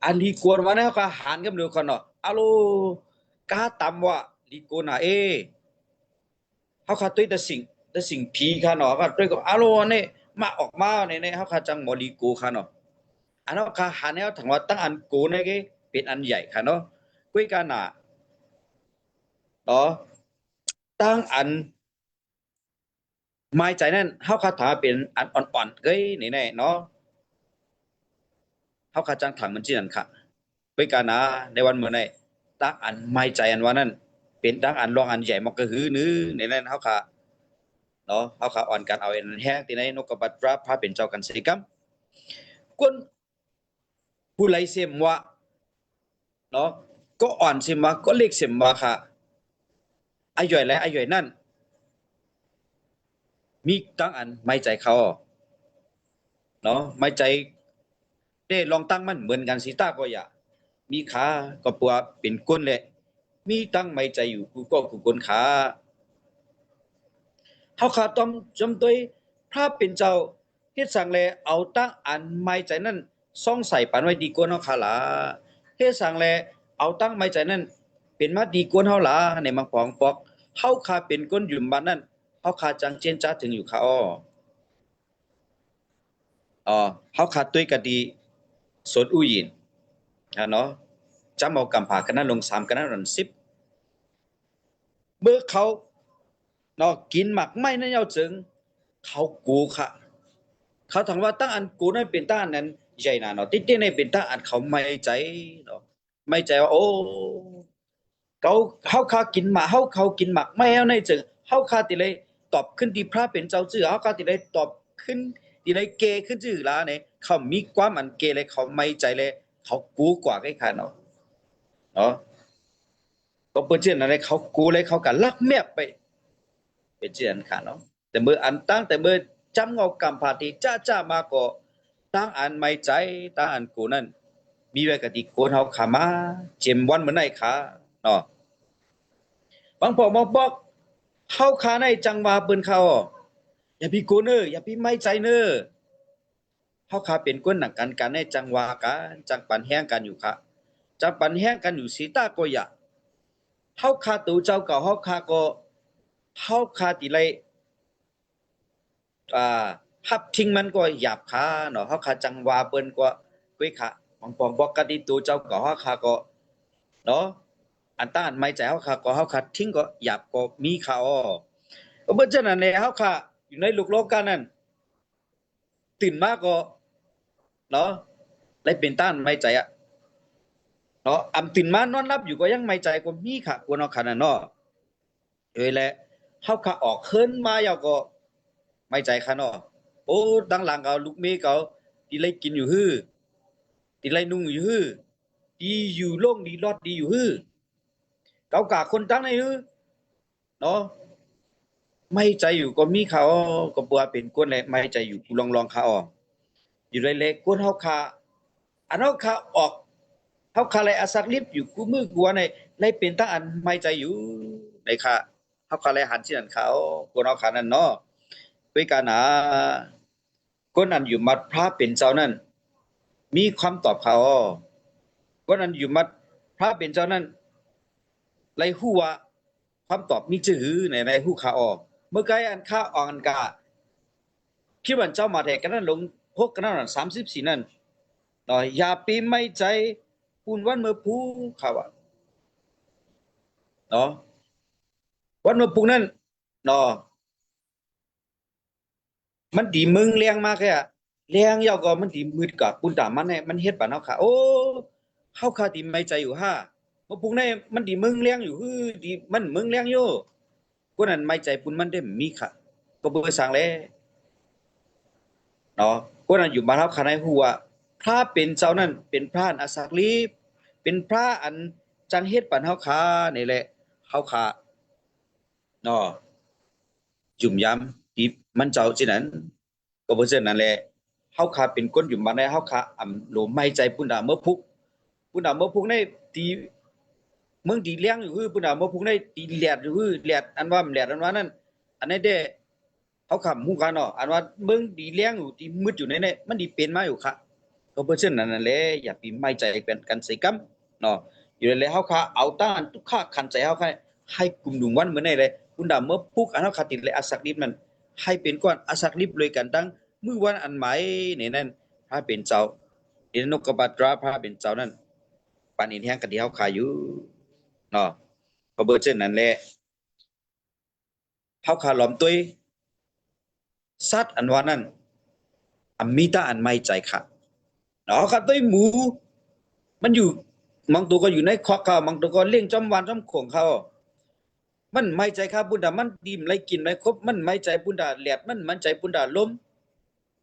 อันลีโก้มาได้เขาคาหันกับเร็วค่ะเนาะอะโลกาตำว่าลีโก้น่ะเขาคาตุ้ยแต่สิ่งผีค่ะเนาะก็ตุ้ยก็อะโลนี่มาออกมาในเขาคาจังหมอลีโก้ค่ะเนาะอันนั้นคาหันแล้วถังว่าตั้งอันโก้นี่ก็เป็นอันใหญ่ค่ะเนาะกุ้ยกันน่ะเนาะตั้งอันไม้ใจนั่นเฮาคาถาเป็นอันอ่อนๆเก้ยนี่แน่เนาะเฮาคาจังถามมันจินั่นค่ะไปกันนะในวันมื้อนี้ตั้งอันไม้ใจอันว่านั้นเป็นตั้งอันรองอันใหญ่มากก็หือนื้อในนั้นเฮาคาเนาะเฮาคาอ่อนกันเอาอันแห้งที่ไหนนกกระบัดพระพาเป็นเจ้ากันสิกรรมกวนผู้ไหลเสียมว่าเนาะก็อ่อนเสียมว่าก็เล็กเสียมว่าค่ะอาย่อยและอาย่อยนั่นมีตั้งอันไม้ใจเขาเนาะไม้ใจได้ลองตั้งมันเหมือนกันสิตาก็อย่ามีขาก็ปัวเป็นก้นเลยมีตั้งไม้ใจอยู่กูก็กูก้นขาเฮาขาต้องจำตัวพระเป็นเจ้าเฮ็ดสั่งแลเอาตั้งอันไม้ใจนั้นซ่องใส่ปันไว้ดีกว่าเฮาขาหลาเฮ็ดสั่งแลเอาตั้งไม้ใจนั้นเป็นมาดีกว่าเฮาหลาในมังปองปอกเฮาขาเป็นก้นอยู่บ้านนั้นเฮาขาจังเจนจ้าถึงอยู่ขาเฮาขาตุ้ยก็ดีสนอุยินเนาะจำเอากำผากันนั้นลง3กันนั้น10เมื่อเขาเนาะกินหมักไม่นั่นเอาจึงเขากูค่ะเขาถามว่าตั้งอันกูนั่นเป็นตั้งอันนั้นใหญ่น่ะเนาะติ๊ดๆในเป็นตั้งอันเขาไม่ใจเนาะไม่ใจว่าโอ้เขาคากินหมาเขากินหมักไม่เอาในจึงเขาคาติเลยตอบขึ้นที่พระเป็นเจ้าชื่อเขาคาติเลยตอบขึ้นที่เลยเกขึ้นชื่อละเนี่ยเขามีความอันเกเลยเขาไม่ใจเลยเขากูกว่าไอ้ค่ะเนาะก็เปิ้นเช่นอะไรเขากูเลยเขาก็ลักแมบไปเป็นเช่นค่ะเนาะแต่เมื่ออันตั้งแต่เมื่อจำเงากำพาที่จ้ามาก็ตั้งอันไม่ใจตั้งอันกูนั่นมีไว้กะติโกนเฮาขามาเจ็มวันมื้อไหนขาเนาะบางพอมบอกเฮาขาในจังว่าเปิ้นเขาอย่าพี่โกนเด้ออย่าพี่ไม่ใจเด้อเฮาขาเป็นคนหนังกันในจังว่ากันจังปันแห้งกันอยู่ค่ะจังปันแห้งกันอยู่สีตาก็อย่าเฮาขาตูเจ้าเก่าเฮาขาก็เฮาขาติไรพับทิ้งมันก็หยาบขาเนาะเฮาขาจังว่าเปิ้นก็กุ้ยขาของปอมบอกกะติตูเจ้าเก่าเฮาขาก็เนาะอันต้านไม่ใจเฮาขาก็เฮาขาทิ้งก็หยาบก็มีขาเพราะฉะนั้นเนี่ยเฮาขาอยู่ในโลกกันนั้นตื่นมาก็เนาะได้เป็นต้านไม่ใจเนาะตื่นมานอนหลับอยู่ก็ยังไม่ใจก็มีค่ะกวนเอาขนาดเนาะ ด้วยแหละเฮาขาออกเฮินมาแล้วก็ไม่ใจค่ะเนาะโอ้ดังหลังเขาลูกเมย์เขาดีไลกินอยู่ฮื้อดีไลนุ่งอยู่ฮื้อดีอยู่โล่งดีรอดดีอยู่ฮื้อเขากะคนตั้งในฮื้อเนาะไม่ใจอยู่ก็มีเขาก็บ่ว่าเป็นคนแหละไม่ใจอยู่กูลองเขาออกอยู่เลยๆคนเฮาขาอันเฮาขาออกเฮาขาเลยอาศักลิบอยู่กูมือกูว่าในเลยเป็นตั้งอันไม่ใจอยู่ในค่ะเฮาขาเลยหันสิอันเขาคนเฮาขานั่นเนาะด้วยกันนะคนนั้นอยู่มัดพระเป็นเจ้านั้นมีความตอบเขาคนนั้นอยู่มัดพระเป็นเจ้านั้นไรฮู้ว่าความตอบมีจื้อในฮู้ขาออกเมื่อไกอันข้าอ่อนกะคิดว่าเจ้ามาแทกันนั้นลงพกกันนั้น34นั้นเนาะอย่าปีไม่ใจปุ่นวันเมื่อผู้เขาว่าเนาะวันเมื่อผู้นั้นเนาะมันดีมึงเลี้ยงมากแค่เลี้ยงยาวก็มันดีมืดกับปุ่นตามมันเนี่ยมันเฮ็ดปานเฮาค่ะโอ้เฮาค่ะดีไม่ใจอยู่ห่าเมื่อปุ่นเนี่ยมันดีมึงเลี้ยงอยู่ฮือดีมันมึงเลี้ยงอยู่คนนั้นไม่ใจปุ่นมันได้มีค่ะก็เบื่อสั่งแล้วเนาะคนนั้นอยู่บ้านเฮาค่ะในฮู้ว่าพระเป็นเจ้านั้นเป็นพระอันอาศักลีเป็นพระอันจังเฮ็ดปานเฮาค่ะนี่แหละเฮาค่ะเนาะจุ่มยำที่มันเจ้าจินั้นก็เพราะฉะนั้นแหละเฮาค่ะเป็นคนอยู่บ้านในเฮาค่ะโลไม่ใจปุ่นดาเมื่อพุกปุ่นดาเมื่อพุกในตีเมืองดีเลี้ยงอยู่คือปุ่นดาเมื่อพุกในตีแหลดอยู่คือแหลดอันว่าแหลดอันว่านั้นอันนี้เด้เฮาค่ะฮู้กันเนาะอันว่าเมืองดีเลี้ยงอยู่ที่มืดอยู่ในนี้มันดีเป็นมาอยู่ค่ะก็เพราะฉะนั้นนั่นแหละอย่าปีไม่ใจเป็นกันใส่กำเนาะอยู่เลยเฮาค่ะเอาต้านทุกข้าคันใจเฮาค่ะให้กลุ่มดุงวันเหมือนในเลยปุ่นดาเมื่อพุกอันเฮาค่ะติดเลยอาศักดิบมันให้เป็นก้อนอาศักดิบเลยกันตั้งมื้อวันอันหมายนี่นั่นพระเป็นเจ้าเห็นนกกระบาตราพระเป็นเจ้านั้นปานนี้แฮงก็ที่เฮาขายอยู่เนาะก็เบิดเช่นนั้นแหละเฮาขาหลอมตุ้ยสัตว์อันว่านั้นมีตาอันไม่ใจค่ะเนาะค่ะตุ้ยหมูมันอยู่บางตัวก็อยู่ในคอกเขาบางตัวก็เลี้ยงจอมวานจอมโขงเขามันไม่ใจค่ะบุญดามันดีมไรกินไรครบมันไม่ใจบุญดาแหลดมันใจบุญดาลม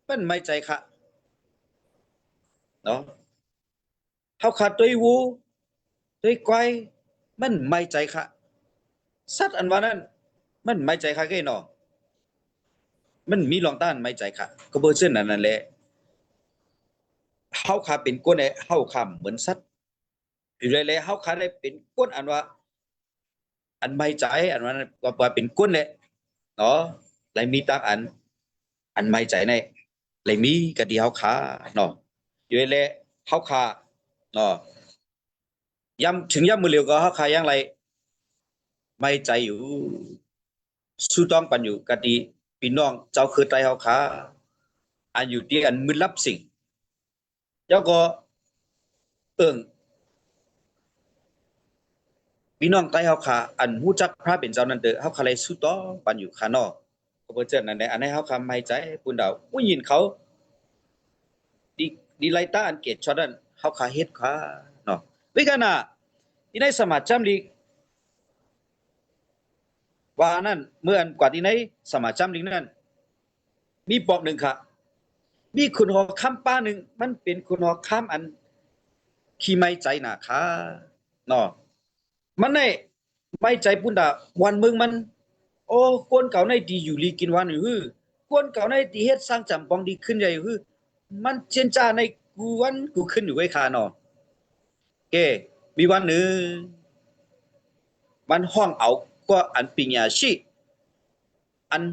มันไม่ใจค่ะเนาะเฮาขาตุ้ยวูตุ้ยควายมันไม่ใจค่ะสัตว์อันว่านั้นมันไม่ใจค่ะแค่เนาะมันมีรองต้านไม่ใจค่ะก็บ่เช่นนั้นนั่นแหละเฮาขาเป็นก้นให้เฮาขาเหมือนสัตว์อยู่เลยๆเฮาขาได้เป็นก้นอันว่าอันไม่ใจอันว่าว่าเป็นก้นแหละเนาะเลยมีตักอันไม่ใจในเลยมีกะดีเฮาขาเนาะอยู่เลยๆเฮาขาเนาะย้ำถึงย้ำมือเร็วก็เฮาขายังไรไม่ใจอยู่สู้ต้องปันอยู่กะดีพี่น้องเจ้าคือใจเฮาขาอันอยู่ที่อันมือลับสิ่งแล้วก็เอิ้งพี่น้องใต้เฮาขาอันฮู้จักพระเป็นเจ้านั้นเด้อเฮาขาเลยสู้ต่อปันอยู่ข้างนอกก็บ่เจังนั้นแหละอันให้เฮาคำไม่ใจปุ่นดาวผู้ยินเขาดีไลต้าอันเกตช็อตนั้นเฮาขาเฮ็ดขาเนาะวิกันน่ะที่ในสมัครจำลีกว่านั้นเมื่ออันกว่าที่ในสมัครจำลีกนั้นมีปอกหนึ่งค่ะมีคุณหอคำป้าหนึ่งมันเป็นคุณหอคำอันขี้ไม่ใจหนาค่ะเนาะมันในไม่ใจปุ่นดาวันเมืองมันโอ้กวนเก่าในดีอยู่ลีกินวันอยู่ฮือกวนเก่าในดีเฮ็ดสร้างจำปองดีขึ้นใหญ่อยู่ฮือมันเจนจ้าในกูวันกูขึ้นอยู่ไว้คาเนาะเกมีวันหนึ่งมันห้องเอาก็อันปิญญาชิอัน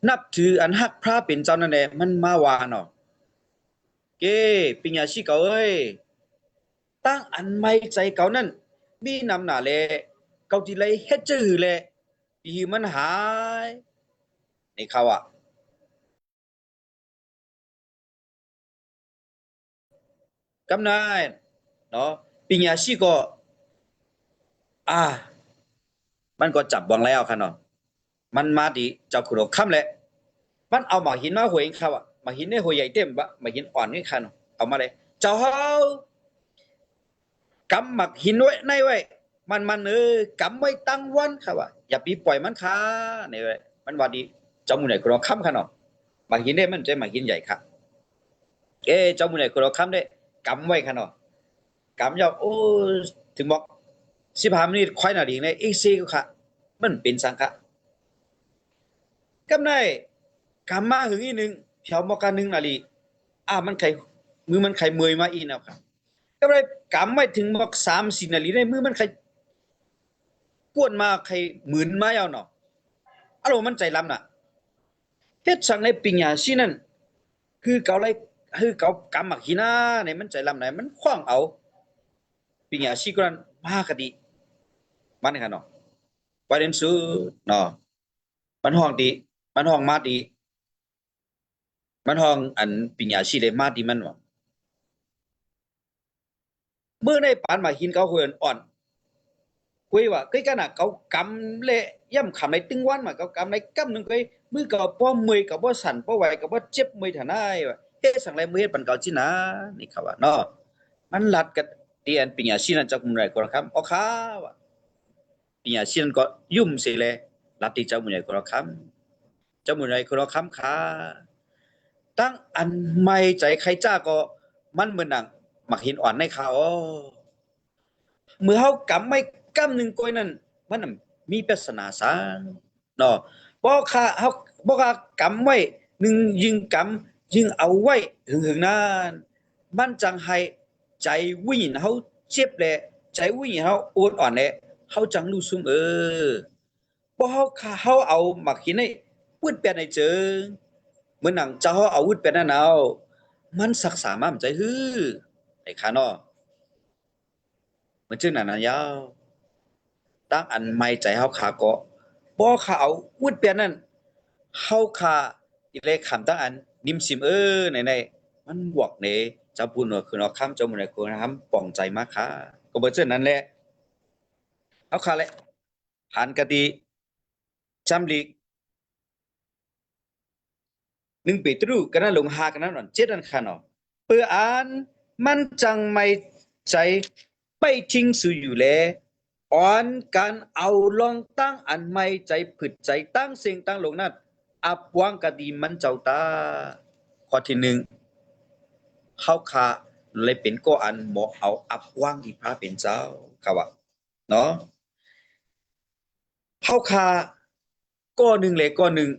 นับถืออันฮักพระเป็นเจ้านั่นแหละมันมาวาเนาะเกปิญญาชิเก่าเอ้ยตั้งอันไม่ใจเก่านั้นมีนำหน้าแลเก่าที่ไรเฮ็ดจื้อแลดีมันหายในเขาอ่ะกำนายเนาะปิญญาชิก็มันก็จับวังแล้วค่ะเนาะมันมาดีเจ้าขุนค่ำแหละมันเอาหมาหินมาหวยเขาอ่ะหมาหินในหวยใหญ่เต็มบะหมาหินอ่อนนี่ค่ะเนาะเอามาเลยเจ้าเฮากำหมักหินไว้ในไว้ มันกำไว้ตั้งวันค่ะว่าอย่าปีปล่อยมันค่ะนี่เว้ยมันว่าดีเจ้ามือไหนก็รอค่ำค่ะเนาะมาหินได้มันใจมาหินใหญ่ค่ะเจ้ามือไหนก็รอค่ำได้กำไว้ค่ะเนาะกำยาวโอ้ถึงบอก15 นาทีค่อยนาทีในอีก4ก็ค่ะมันเป็นสังค่ะกำได้กำมาถึงอีนึงเพียวบอกกัน1 นาทีมันไข่มือมันไข่เมยมาอีกแล้วครับก็ได้กำไว้ถึงบอก3-4 นาทีได้มือมันไข่กวนมาไข่หมื่นมาเอาเนาะอารมณ์มันใจล้ำน่ะเฮ็ดสังในปิญญาชีนั่นคือเกาไรคือเกากำหมักหินาในมันใจล้ำไหนมันคว้างเอาปิญญาชีกรันมากดีมันค่ะเนาะประเด็นซื้อเนาะมันห้องดีมันห้องมาดีมันห้องอันปิญญาชีเลยมาดีมันว่าเมื่อในปานมาหินเขาคุยอ่อนคุยว่าcái cáiน่ะเขากำเละย่ำคำในตึงวันมาเขากำในกำหนึ่งไปมือก็บ่เมื่อยก็บ่สั่นบ่ไหวก็บ่เจ็บเมื่อยท่านายว่าเฮ็ดสังไรมือเฮ็ดปันเก่าจินะนี่เขาว่าเนาะมันลัดกับเตียนปิญญาชีนั่นจักมุมไหนก็ครับอ๋อค่ะว่าปิญญาชีนั่นก็ยุ่มสิเลยลัดที่เจ้ามุมไหนก็ครับเจ้ามุมไหนก็ครับค่ะตั้งอันไม่ใจใครจ้าก็มันเหมือนหนังหมักหินอ่อนในเขาเมื่อเฮากำไม่กำหนึ่งก้อยนั่นมันนะมีปริศนาสางเนาะบ่ค่ะเฮาบ่ค่ะกำไว้หนึ่งยิงกำยิงเอาไว้หึงๆนั้นมันจังให้ใจวิญญาณเฮาเจ็บแหละใจวิญญาณเฮาอ่อนอ่อนแหละเฮาจังรู้ซุมบ่เฮาค่ะเฮาเอาหมักหินให้วืดแปดให้เจิงเหมือนหนังเจ้าเฮาเอาวืดแปดนั่นเอามันศักษามามันใจฮื้อไอ้ค่ะเนาะมันจึงนั่นน่ะยาวตั้งอันไม่ใจเฮาขาเกาะบ่ขาเอาวุดเปียนนั่นเฮาขาอีเลขำตั้งอันนิมสิมไหนๆมันบวกเนเจ้าพูนว่าคือเนาะคำเจ้ามื้อใดคือนะครับป่องใจมากค่ะก็บ่เช่นนั้นแหละเฮาขาแหละหันกะติจำลีก1 เปโตรกันนั้นลง5กันนั้น7อันค่ะเนาะเพื่ออ่านมันจังไม่ใจไปทิ้งสู่อยู่แล อ่อนการเอาลองตั้งอันไม่ใจผึดใจตั้งสิ่งตั้งลงนั้นอับวางกะดีมันเจ้าตาข้อที่1เฮาขาเลยเป็นก็อันหมอเอาอับวางที่พระเป็นเจ้าค่ะว่าเนาะเฮาขาก็หนึ่งเลยก็หนึ่ง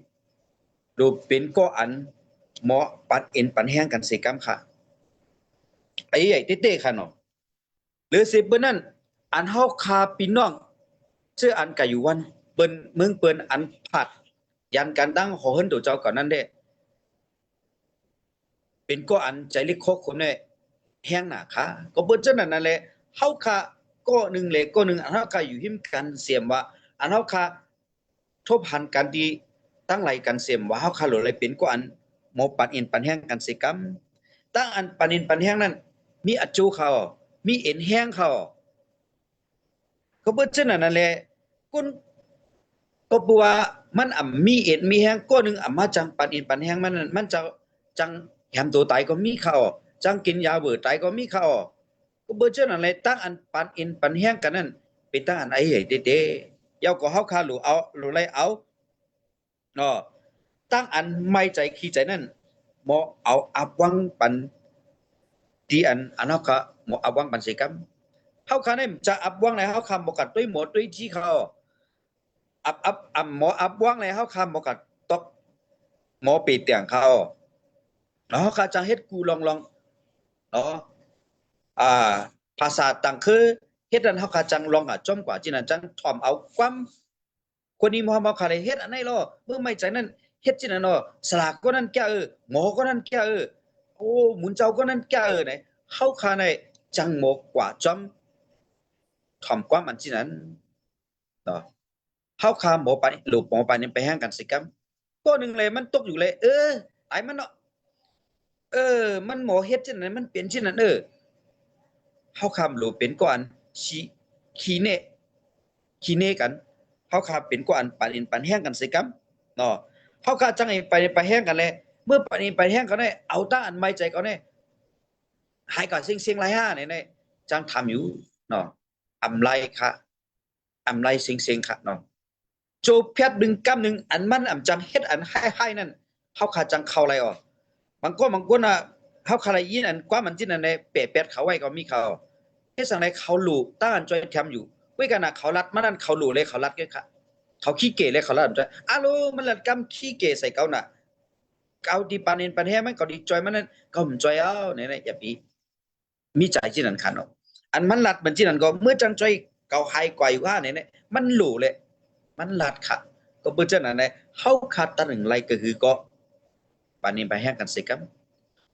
ดูเป็นก็อันหมอปัดเอ็นปันแห้งกันสิกรรมค่ะไอ้ใหญ่เต้ๆค่ะเนาะหรือสิเบิ่นนั้นอันเฮาขาพี่น้องชื่ออันกะอยู่วันเปิ้นเมืองเปิ้นอันผัดยันการตั้งหอเฮิรนตัวเจ้าก่อนนั้นเด้เป็นก็อันใจเล็กโคกคนเนี่ยแห้งหนาค่ะก็เปิ้นจังนั้นนั่นแหละเฮาค่ะก็หนึ่งเลยก็หนึ่งอันเฮาค่ะอยู่หิมกันเสียมว่าอันเฮาค่ะทบหันกันดีตั้งไหลกันเสียมว่าเฮาค่ะหลเลยเป็นก็อันหมอปันเอ็นปันแห้งกันสิกรรมตั้งอันปันเอ็นปันแห้งนั้นมีอจูเขามีเอ็นแห้งเขาก็เปิ้นจังนั้นนั่นแหละคุณก็บัวมันมีเอ็ดมีแห้งก็หนึ่งมาจังปันอินปันแห้งมันจะจังแหมตัวตายก็มีเข้าจังกินยาเบื่อตายก็มีเข้าก็เบิ่เจ้านั่นแหละตั้งอันปันอินปันแห้งกันนั่นเป็นตั้งอันไอ้ใหญ่เด้ๆยาวก็เฮาคาหลูเอาหลูไลเอาเนาะตั้งอันไม่ใจขี้ใจนั่นบ่เอาอับวังปันที่อันเฮาค่ะบ่อับวังปันสิกรรมเฮาค่ะนี่จะอับวังไหนเฮาค่ะบ่กัดด้วยหมดด้วยที่เขาหมออับว่างเลยเฮาคำบ่กัดตอกหมอปีเตียงเขาเนาะเขาจังเฮ็ดกูลองเนาะอ่าภาษาต่างคือเฮ็ดอันเฮาคาจังลองจอมกว่าจินั้นจังถ่อมเอาความคนนี้บ่คาเลยเฮ็ดอันไหนลอเมื่อไม่ใจนั้นเฮ็ดจินั้นเนาะสลากก็นั้นแก่หมอก็นั้นแก่โอ้หมุนเจ้าก็นั้นแก่ไหนเฮาคาในจังหมกว่าจอมถ่อมความอันจินั้นเนาะเฮาคาหมอปานลูกหมอปานนี่ไปแห่งกันสิกรรมก็หนึ่งเลยมันตกอยู่เลยตายมันเนาะมันหมอเฮ็ดจังนั้นมันเป็นจังนั้นเฮาคำลูกเป็นก่อนขี้เนกันเฮาคาเป็นก่อนปานอินปานแห่งกันสิกรรมเนาะเฮาคาจังไอ้ไปแห่งกันเลยเมื่อปานอินไปแห่งกันได้เอาตั้งอันไม่ใจก่อนได้หายก่อนเสียงๆหลายห้าเนี่ยจังทำอยู่เนาะอำไรค่ะ อำไรเซ็งๆค่ะเนาะโจเพียดดึงกำหนึ่งอันมันอำจังเฮ็ดอันให้นั่นเฮาขาจังเข้าไรอ๋อบางคนอ่ะเฮาขาไรยินอันกว่ามันจินอันในเปะเป็ดเขาไว้ก็มีเขาเฮ็ดสังไรเขาหลู่ต้านจอยแถมอยู่เว้ยกันน่ะเขารัดมานั่นเขาหลู่เลยเขารัดกันค่ะเขาขี้เก๋เลยเขารัดจอยอะโลมันรัดกำขี้เก๋ใส่เขาน่ะเกาดีปานเอ็นปานแฮมันก็ดีจอยมันนั่นก็มันจอยเอาเนี่ยอย่าปีมีใจจินอันคันเนาะอันมันรัดมันจินอันก็เมื่อจังจอยเกาไฮกว่าอยู่ว่าเนี่ยมันหลู่เลยมันรัดค่ะก็เบิ่งจังนั้นแหละเฮาขาดตะหนึ่งไรก็คือก็ปานนี้ไปแฮงกันสิครับ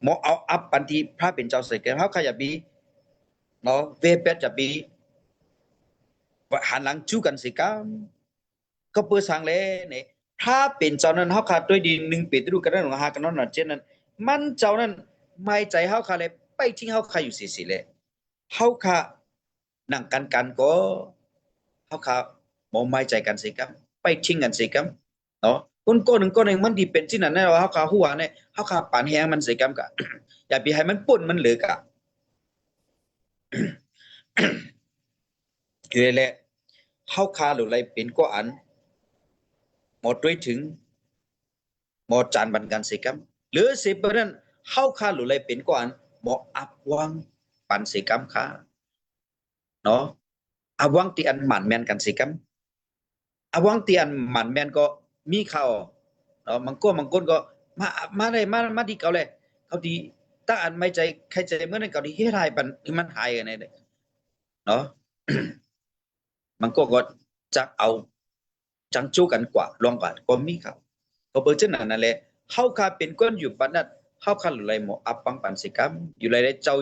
หมอเอาอัพปันที่พระเป็นเจ้าสิครับเฮาขยับบีเนาะเวเป็ดจะบีหันหลังจู้กันสิครับก็เปิดสังเลยเนี่ยพระเป็นเจ้านั้นเฮาขาดด้วยดี1เปโตรกันนั้นหากันนั้นเช่นนั้นมันเจ้านั้นไม่ใจเฮาขาเลยไปทิ้งเฮาขาอยู่สิๆเลยเฮาขานั่งกันก็เฮาขาบ่ไม่ใจกันสิครับไปทิ้งกันสิครับเนาะคนหนึ่งมันดีเป็นที่นั่นแน่ว่าเฮาขาหัวเนี่ยเฮาขาปานแฮงมันสิครับกะอย่าไปให้มันป่นมันเหลือกะคือแหละเฮาขาหรืออะไรเป็นก็อันหมดด้วยถึงหมดจานบันกันสิครับหรือสิบนั้นเฮาขาหรืออะไรเป็นก็อันหมออับวังปันสิครับค่ะเนาะอับวังที่อันหมันแม่นกันสิครับอับวังที่อันหมันแม่นก็มีเขาเนาะบางคนก็มาได้มาดีเก่าเลยเขาดีถ้าอันไม่ใจใครใจเมื่อนั้นเก่าดีเฮ็ดให้ปันมันหายกันได้เนาะ มันก็จะเอาจังจู้กันกว่าลองกันก็มีครับก็เบอร์เช่นนั้นแหละเฮาคาเป็นก้นอยู่ปานนั้นเฮาคาหรือไรหมออับปังปันสิกรรมอยู่ไรได้เจ้า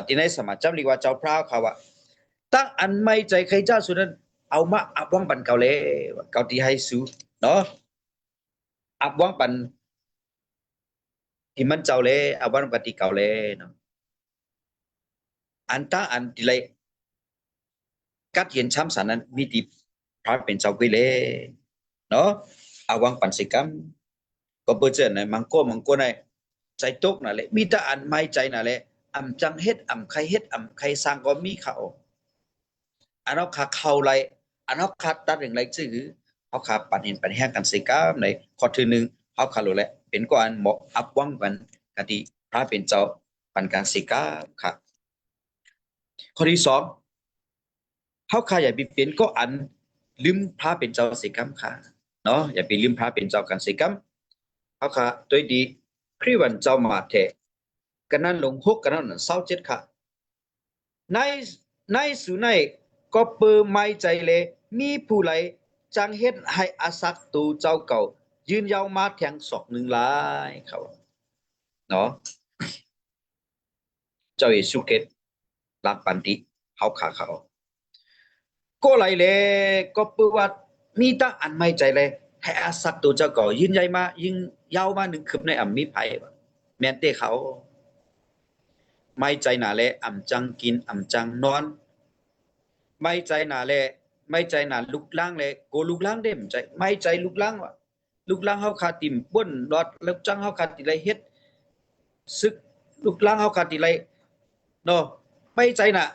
ที่ในสมัยจำเรียกว่าเจ้าพระเขาว่าตั้งอันไม่ใจใครเจ้าสุดนั้นเอามาอับวังปันเก่าเลยเก่าที่ให้สู้เนาะอับวังปันที่มันเจ้าเลยอับวังปันที่เก่าเลยเนาะอันตั้งอันที่ไรกัดเห็นช้ำสันนั้นมีที่พระเป็นเจ้าไปเลยเนาะอาวังปันสิกรรมก็เปิดเจอในมังโกในใจตกนั่นแหละมีแต่อันไม่ใจนั่นแหละอำจังเฮ็ดอำใครเฮ็ดอำใครสร้างก็มีเขาอันเอาขาเข้าไรอันเอาขาตัดอย่างไรซื่อเอาขาปันเห็นปันแห้งกันสิกรรมในข้อที่หนึ่งเอาขารู้แหละเป็นก็อันหมอกอับวังปันกติพระเป็นเจ้าปันการสิกรรมค่ะข้อที่สองเขาขาอย่าไปเป็นก็อันลืมพระเป็นเจ้าสิกรรมค่ะเนาะอย่าไปลืมพระเป็นเจ้ากันสิกรรมเขาขาตัวดีคริวันเจ้ามาเถกันนั้นลงหกกันนั้นเศร้าเจ็ดค่ะในสุนัยก็เปิดไม่ใจเลยมีผู้ไหลจังเฮ็ดให้อาศักตูเจ้าเก่ายืนยาวมาแทงศอกหนึ่งลายเขาเนาะเจ้าเยซูเกตลาปันติเขาขาเขาก็ไหลเลยก็เปิดว่ามีตั้งอันไม่ใจเลยให้อาศักตูเจ้าเก่ายืนใหญ่มายิงยาวมาหนึ่งคืบในอ่ำมีไผ่แม่นเต้เขาไม่ใจหนาแลอ่ำจังกินอ่ำจังนอนไม่ใจหนาแลไม่ใจหนาลุกล้างเลยโกลุกล้างเด้มใจไม่ใจลุกล้างวะลุกล้างเฮาขาติ่มบ้นรอดแล้วจังเฮาขาติไรเฮ็ดซึกลุกล้างเฮาขาติไรเนาะไม่ใจน่ะ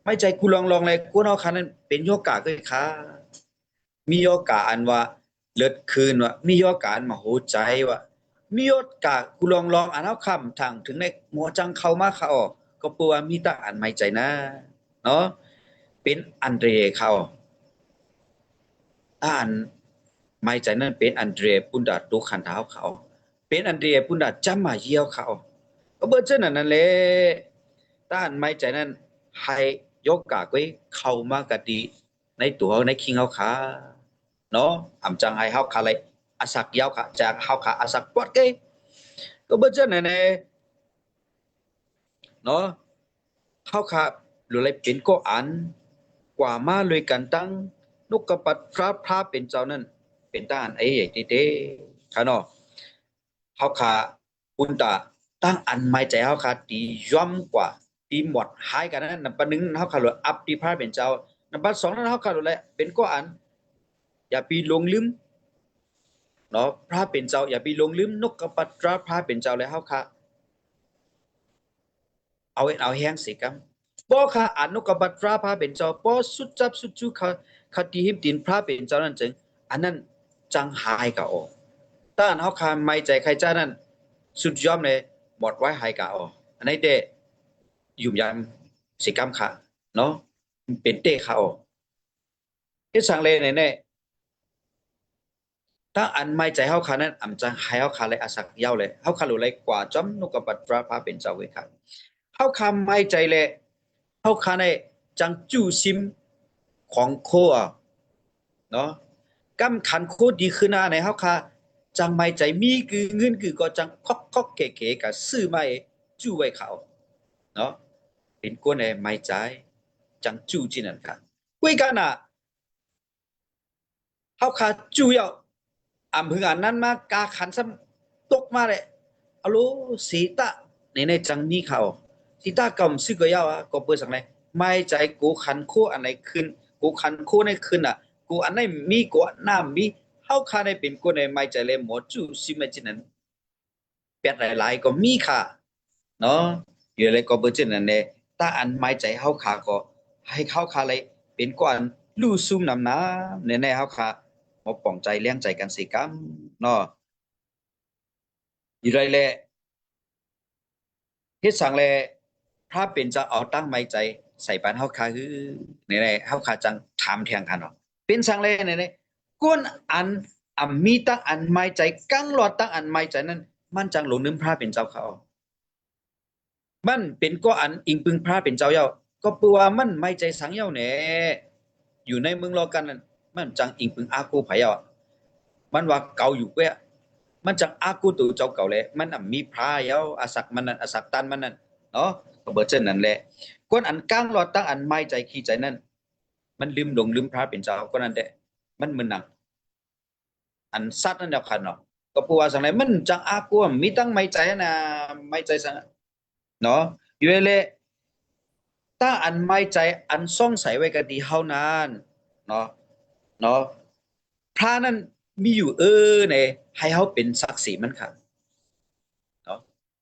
ไม่ใจกูลองเลยกูเฮาขานั้นเป็นโยกะคือขามีโยกะอันว่าเลิศคืนว่ามีโยกะอันมาโหใจว่ามีโยกะกูลองอันเฮาค่ำทางถึงในหมัวจังเข้ามาเขาก็ปัวมีตาอันไม่ใจนะเนาะเป็นอันเดรเขาอ่านไม่ใจนั่นเป็นอันเดรปุนดาตุขันเท้าเขาเป็นอันเดรปุนดาจำมาเยี่ยวเขาก็เบอร์เช่นนั้นแหละต้านไม่ใจนั่นให้ยกกากไว้เข้ามากะดีในตัวในคิงเขาขาเนาะอ่ำจังให้เขาขาเลยอาศักยาวขาจากเขาขาอาศักปวดเกยก็เบอร์เช่นนั้นเนาะเขาขาหรืออะไรเป็นก็อันกว่ามาเลยกันตั้งนกกระปัดพระเป็นเจ้านั่นเป็นต้านไอ้ใหญ่เต้ค่ะเนาะเขาขาอุนตาตั้งอันไม่ใจเขาขาตีย่อมกว่าตีหมดหายกันนั้นนับปนึงเขาขาหลุดอัพตีพระเป็นเจ้านับสองนั้นเขาขาหลุดเลยเป็นก็อันอย่าปีลงลืมเนาะพระเป็นเจ้าอย่าปีลงลืมนกกระปัดพระเป็นเจ้าเลยเขาขาเอาแห้งสิครับ ป้อข้าอนุกบัตรพระเป็นเจ้าป้อสุดจับสุดจูข้าตีหิมตินพระเป็นเจ้านั่นจึงอันนั้นจังหายกะอต้านเขาข้าไม่ใจใครเจ้านั้นสุดยอมเลยหมดไว้หายกะออันนี้เดยุ่มยามสิกรรมค่ะเนาะเป็นเตะค่ะอที่สั่งเลยเนี่ยถ้าอันไม่ใจเขาขานั้นอำจังให้เขาขาเลยอาศักยาวเลยเขาขาหลุเลยกว่าจอมนุกบัตรพระเป็นเจ้าเว้ยครับเขาขาไม่ใจเลยเขาขาในจังจู้ซิมของโคเนาะกำขันโคดีขึ้นหน้าในเขาขาจังไม่ใจมีคือเงินคือก็จังคอกเก๋ๆกับซื้อไม่จู้ไว้เขาเนาะเป็นคนในไม่ใจจังจู้จีนั่นค่ะเว้ยกันอ่ะเขาขาจู้ยาวอำพึงอันนั้นมากาขันซ้ำตกมาเลยอโลสีตาในจังนี้เขาสีตากำซึกยาวก็เปิดสังเลยไม่ใจกูขันโคอันไหนขึ้นกูขันโคในขึ้นอ่ะกูอันไหนมีกูน้ำมีเขาขาในเป็นกูในไม่ใจเลยหมดจู่ซิไม่จินั้นเป็ดหลายๆก็มีค่ะเนาะอยู่เลยก็เปิดจินั้นเนี่ยถ้าอันไม่ใจเขาขาก็ให้เขาขาเลยเป็นกูอันลู่ซุ่มน้ำน้ำในเขาขามาป่องใจเลี้ยงใจกันสิกัมเนาะอยู่ไรแหละเฮ็ดสั่งแลพระเป็นจะเอาตั้งไม่ใจใส่ปานเฮาคาคือในๆเฮาคาจังถามแทงกันเนาะเป็นสั่งแลในๆก้นอันมีตั้งอันไม่ใจกังหลอดตั้งอันไม่ใจนั้นมันจังหลงนึมพระเป็นเจ้าเขามันเป็นก็อันอิงปึงพระเป็นเจ้าเย้าก็เปือว่ามันไม่ใจสังเย้าแหน่อยู่ในเมืองรอกันนั้นมันจังอิงปึงอากูไผเย้ามันว่าเก่าอยู่เว้ยมันจังอากูตัวเจ้าเก่าแลมันมีพระเย้าอาศักมันนั้นอาศักตันมันนั้นเนาะก็เบิดเช่นนั้นแหละคนอันก้างรอตั้งอันไม่ใจขี้ใจนั้นมันลืมหลงลืมพระเป็นเจ้าก็นั่นแหละมันมึนหนังอันสัตว์นั่นเดียวกันเนาะก็พูดว่าสังไหนมันจังอากูมีตั้งไม่ใจนะไม่ใจสังเนาะอยู่เลยตั้งอันไม่ใจอันซ่องใสไว้กับดีเฮานั้นเนาะเนาะพระนั้นมีอยู่เนี่ยให้เฮาเป็นศักดิ์ศรีมันค่ะเนาะ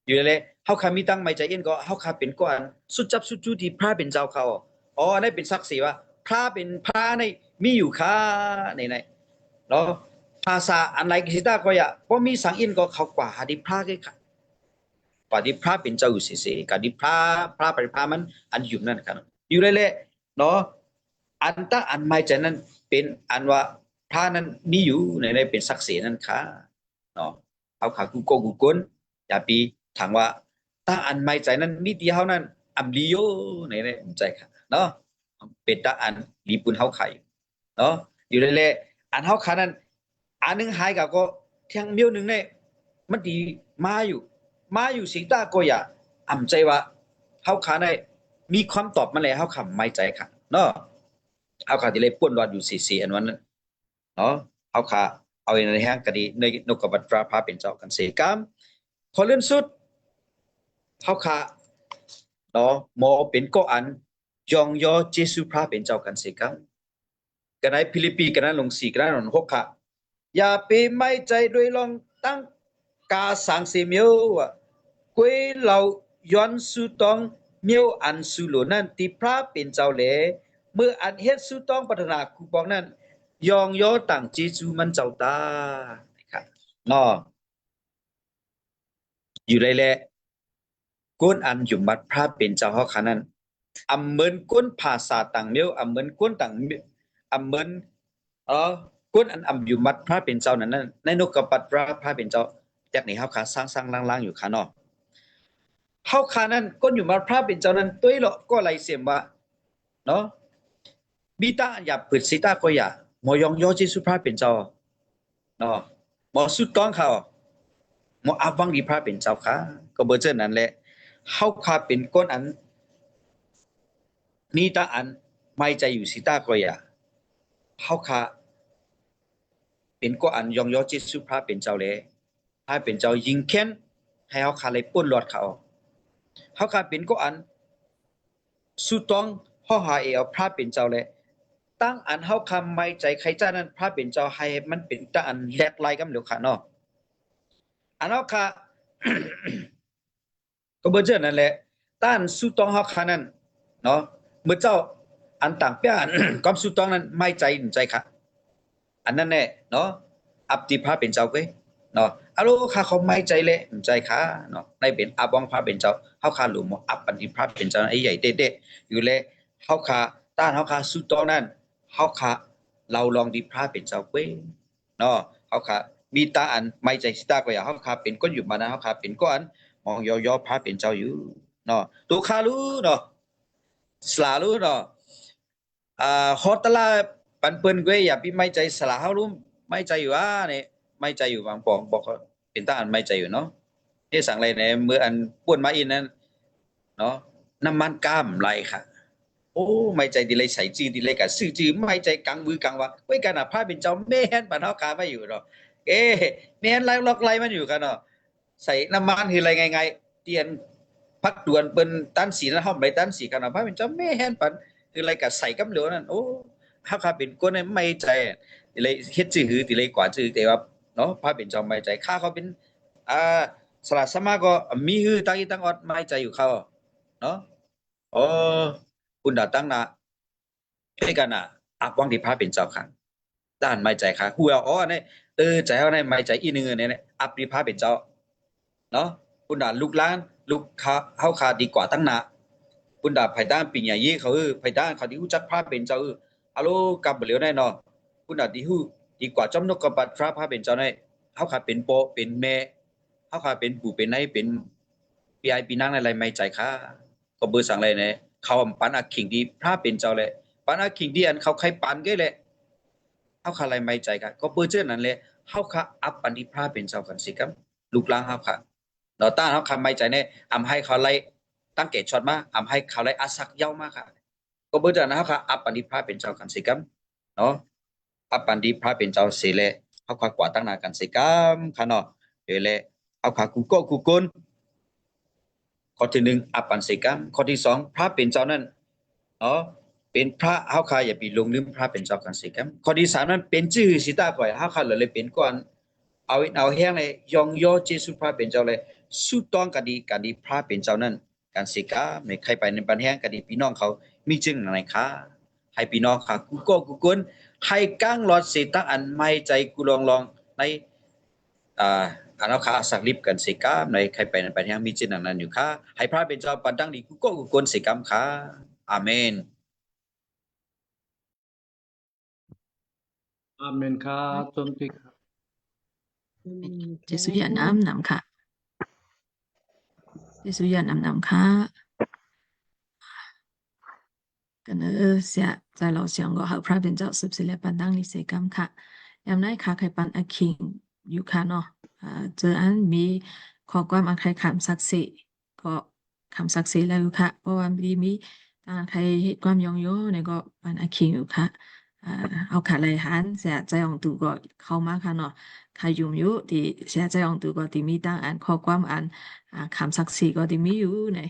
อยู่เลยเฮาคามีตั้งไม่ใจเอ็นก็เฮาคาเป็นก้อนสุดจับสุดจูที่พระเป็นเจ้าเขาอ๋อได้เป็นศักดิ์ศรีว่าพระเป็นพระในมีอยู่ค่ะในเนาะภาษาอันไหนกิตาก็อย่าพอมีสังอินก็เขากว่าหาดิพระก็ค่ะกว่าดิพระเป็นเจ้าอยู่เสียกับดิพระเป็นพระมันอันอยู่นั่นกันอยู่เลยเนาะอันตั้งอันไม่ใจนั้นเป็นอันว่าพระนั้นมีอยู่ในเป็นศักดิ์ศรีนั่นค่ะเนาะเอาขากูโกกูก้นอย่าปีถามว่าตั้งอันไม่ใจนั้นมีที่เฮานั้นอัมลีโยในใจค่ะเนาะเป็นตั้งอันลีปุนเฮาไข่เนาะอยู่เลยอันเฮาขานั้นอันนึงหายกับก็เที่ยงเมียวนึงเนี่ยมันดีมาอยู่สิตาก็อย่าอ่ำใจว่าเฮาขาได้มีความตอบมาแล้วเฮาคำไม่ใจค่ะเนาะเฮาขาที่เลยป่วนรอดอยู่4อันวันนั้นเนาะเฮาขาเอาในแห้งก็ดีในนกกบัตรพระเป็นเจ้ากันเสกามขอเลื่อนสุดเฮาขาเนาะหมอเป็นก็อันยองยอเจสุพระเป็นเจ้ากันเสกามกันได้ฟิลิปปีกันนั้นลง4กันนั้นลง6ค่ะอย่าไปไม่ใจด้วยลองตั้งกาสังเสเมียวกวยเราย้อนสุตองเมียวอันสุโลนั่นที่พระเป็นเจ้าแลเมื่ออันเฮ็ดสุตองพัฒนาคูปองนั้นยองยอต่างจีจูมันเจ้าตาครับเนาะอยู่ได้แหละก้นอันอยู่มัดพระเป็นเจ้าเฮาคันนั้นอำเหมือนก้นภาษาต่างเมียวอำเหมือนก้นต่างอำเหมือนก้นอันอำอยู่มัดพระเป็นเจ้านั้นในนกกระปัดพระเป็นเจ้าจากนี้เฮาขาสร้างล่างๆอยู่ค่ะเนาะเฮาขานั้นก้นอยู่มัดพระเป็นเจ้านั้นตุ้ยเลาะก็ไหลเสียมว่าเนาะบีตาอย่าเปิดสิตาก็อย่าหมอยองยอเจสุพระเป็นเจ้าเนาะหมอสุดต้องเขาหมออาวังดีพระเป็นเจ้าค่ะก็เบอร์เจอนั้นแหละเฮาขาเป็นก้นอันนี่ตาอันไม่ใจอยู่สิตาก็อย่าเฮาขาเป็นก็อันยองยอเจสุพระเป็นเจ้าเลยพระเป็นเจ้ายิงแค้นให้เฮาขาเลยป้นหลอดเขาเฮาขาเป็นก็อันสุดต้องเฮาหาเอาพระเป็นเจ้าเลยตั้งอันเฮาคำไม่ใจใครเจ้านั้นพระเป็นเจ้าให้มันเป็นตั้งอันแลกไล่กันเดี๋ยวค่ะเนาะอันเฮาค่ะ ก็เบิ่งเจ้านั่นแหละต้านสุดต้องเฮาค่ะนั้น เนาะเมื่อเจ้าอันต่างเปียอัน ความสุดต้องนั้นไม่ใจหนุนใจค่ะอันนั้นแน่เนาะอับตีพระเป็นเจ้าเว้ยเนาะอะโลข้าเขาไม่ใจเลยหนุนใจค่ะเนาะในเป็นอับวังพระเป็นเจ้าเฮาคาหลุมอับปันติพระเป็นเจ้าไอ้ใหญ่เด็ดๆอยู่เลยเฮาคาต้านเฮาคาสุดต้องนั้นเฮาคาเราลองดีพระเป็นเจ้าเว้ยเนาะเฮาคามีตาอันไม่ใจสิตาก็อย่าเฮาคาเป็นก้นอยู่มานะเฮาคาเป็นก้อนมองย่อๆพระเป็นเจ้าอยู่เนาะตัวข้ารู้เนาะ selalu no hotel panpen gue ya pi mai cai selalu mai caiอยู่นี่ไม่ใจอยู่บางปองบอกเป็นตาอันไม่ใจอยู่เนาะที่สั่งอะไรเนี่ยเมื่ออันป่วนมาอินนั้นเนาะน้ำมันกามไหลค่ะโอ้ไม่ใจดีเลยใส่จืดดีเลยกับซื้อจืดไม่ใจกังมือกังวะไว้กันอ่ะพระเป็นเจ้าแม่นปานเฮาคาไม่อยู่เนาะเอ๊แม่นไล่ล็อกไล่มันอยู่กันเนาะใส่น้ำมันคืออะไรไงเตียนพักด่วนเป็นตันสีนะเฮาไม่ตันสีกันอ่ะพระเป็นเจ้าแม่นปานคืออะไรกับใส่กำเหลวนั่นโอ้เฮาคาเป็นคนไม่ใจดีเลยเฮ็ดจื้อหือดีเลยกว่าจื้อแต่ว่าเนาะพระเป็นเจ้าไม่ใจข้าเขาเป็นสลัดสมาก็มีหือตั้งอีตั้งออดไม่ใจอยู่เขาเนาะอ๋อคุณdatang nak kan nak abang di phaเป็นเจ้าค่ะด้านไม่ใจค่ะหัวอ๋อเนี่ยใจเอาในไม่ใจอีนึงเนี่ยอับดีพาเป็นเจ้าเนาะคุณด่าลูกล้านลูกค้าเฮาคาดีกว่าตั้งหนาคุณด่าไผด้านปิญญายีเขาไผด้านเขาที่รู้จักพาเป็นเจ้าฮัลโหลกับเหลียวแน่นอนคุณด่าดีฮู้ดีกว่าจอมนกกระบัดพระพาเป็นเจ้าในเฮาคาเป็นโปเป็นแม่เฮาคาเป็นปู่เป็นไหนเป็นปีไอปีนางอะไรไม่ใจค่ะก็เบอร์สั่งอะไรเนี่ยเขาปันอักขิงดีพระเป็นเจ้าเลยปันอักขิงดีอันเขาใครปันก็เลยเฮาคาอะไรไม่ใจค่ะก็เบอร์เจ้านั้นเลยเฮาคาอัปปันดีพระเป็นเจ้ากันสิครับลูกหลานเฮาค่ะเนาะต้านเฮาคาไม่ใจเนี่ยอำให้เขาไล่ตั้งเกตช็อตมาอำให้เขาไล่อาศักเย้ามาค่ะก็เบอร์เจ้านั้นเฮาคาอัปปันดีพระเป็นเจ้ากันสิครับเนาะอัปปันดีพระเป็นเจ้าสิเลยเฮาคากว่าตั้งหน้ากันสิครับค่ะเนาะเดี๋ยวเลยเฮาคากูโกกูกนข้อที่หนึ่งอัปปันสิครับข้อที่สองพระเป็นเจ้านั้นเนาะเป็นพระเฮาคาอย่าไปหลงลืมพระเป็นเจ้ากันสิครับข้อที่สามนั้นเป็นชื่อสิตาก่อยเฮาคาเลยเป็นก่อนเอาแห้งเลยยองย่อเจสุพระเป็นเจ้าเลยสุดต้องกันดีพระเป็นเจ้านั้นกันสิครับในใครไปในปันแห้งกันดีพี่น้องเขามีจึงอะไรคะให้พี่น้องค่ะกูโกกูกนให้ก้างหลอดสิตั้งอันไม่ใจกูลองในอันเอาขาสักลิบกันสิครับในใครไปในปันแห้งมีจึงนั้นอยู่ค่ะให้พระเป็นเจ้าปันดังดีกูโกกูกนสิครับค่ะอาเมน อาเมนครับจนที่ครับ เจสุยานำนำค่ะเจสุยานำค่ะกันเสียใจเราเสียงก็หาพระเป็นเจ้าสืบสิเลปันดังลิเซกัมค่ะยามนั้นค่ะใครปันอคิงอยู่ค่ะเนาะเจออันมีข้อความอันใครคำศักดิ์สิทธิ์ก็คำศักดิ์สิทธิ์แล้วอยู่ค่ะเพราะว่ามีใครเหตุความยองโยเนี่ยก็ปันอคิงอยู่ค่ะเอาค่ะเลยหันเสียใจของตูก็เข้ามาค่ะเนาะใครยุ่มอยู่ที่เสียใจของตูก็ที่มีตั้งอันข้อความอันคำศักดิ์สิทธิ์ก็ที่มีอยู่ใน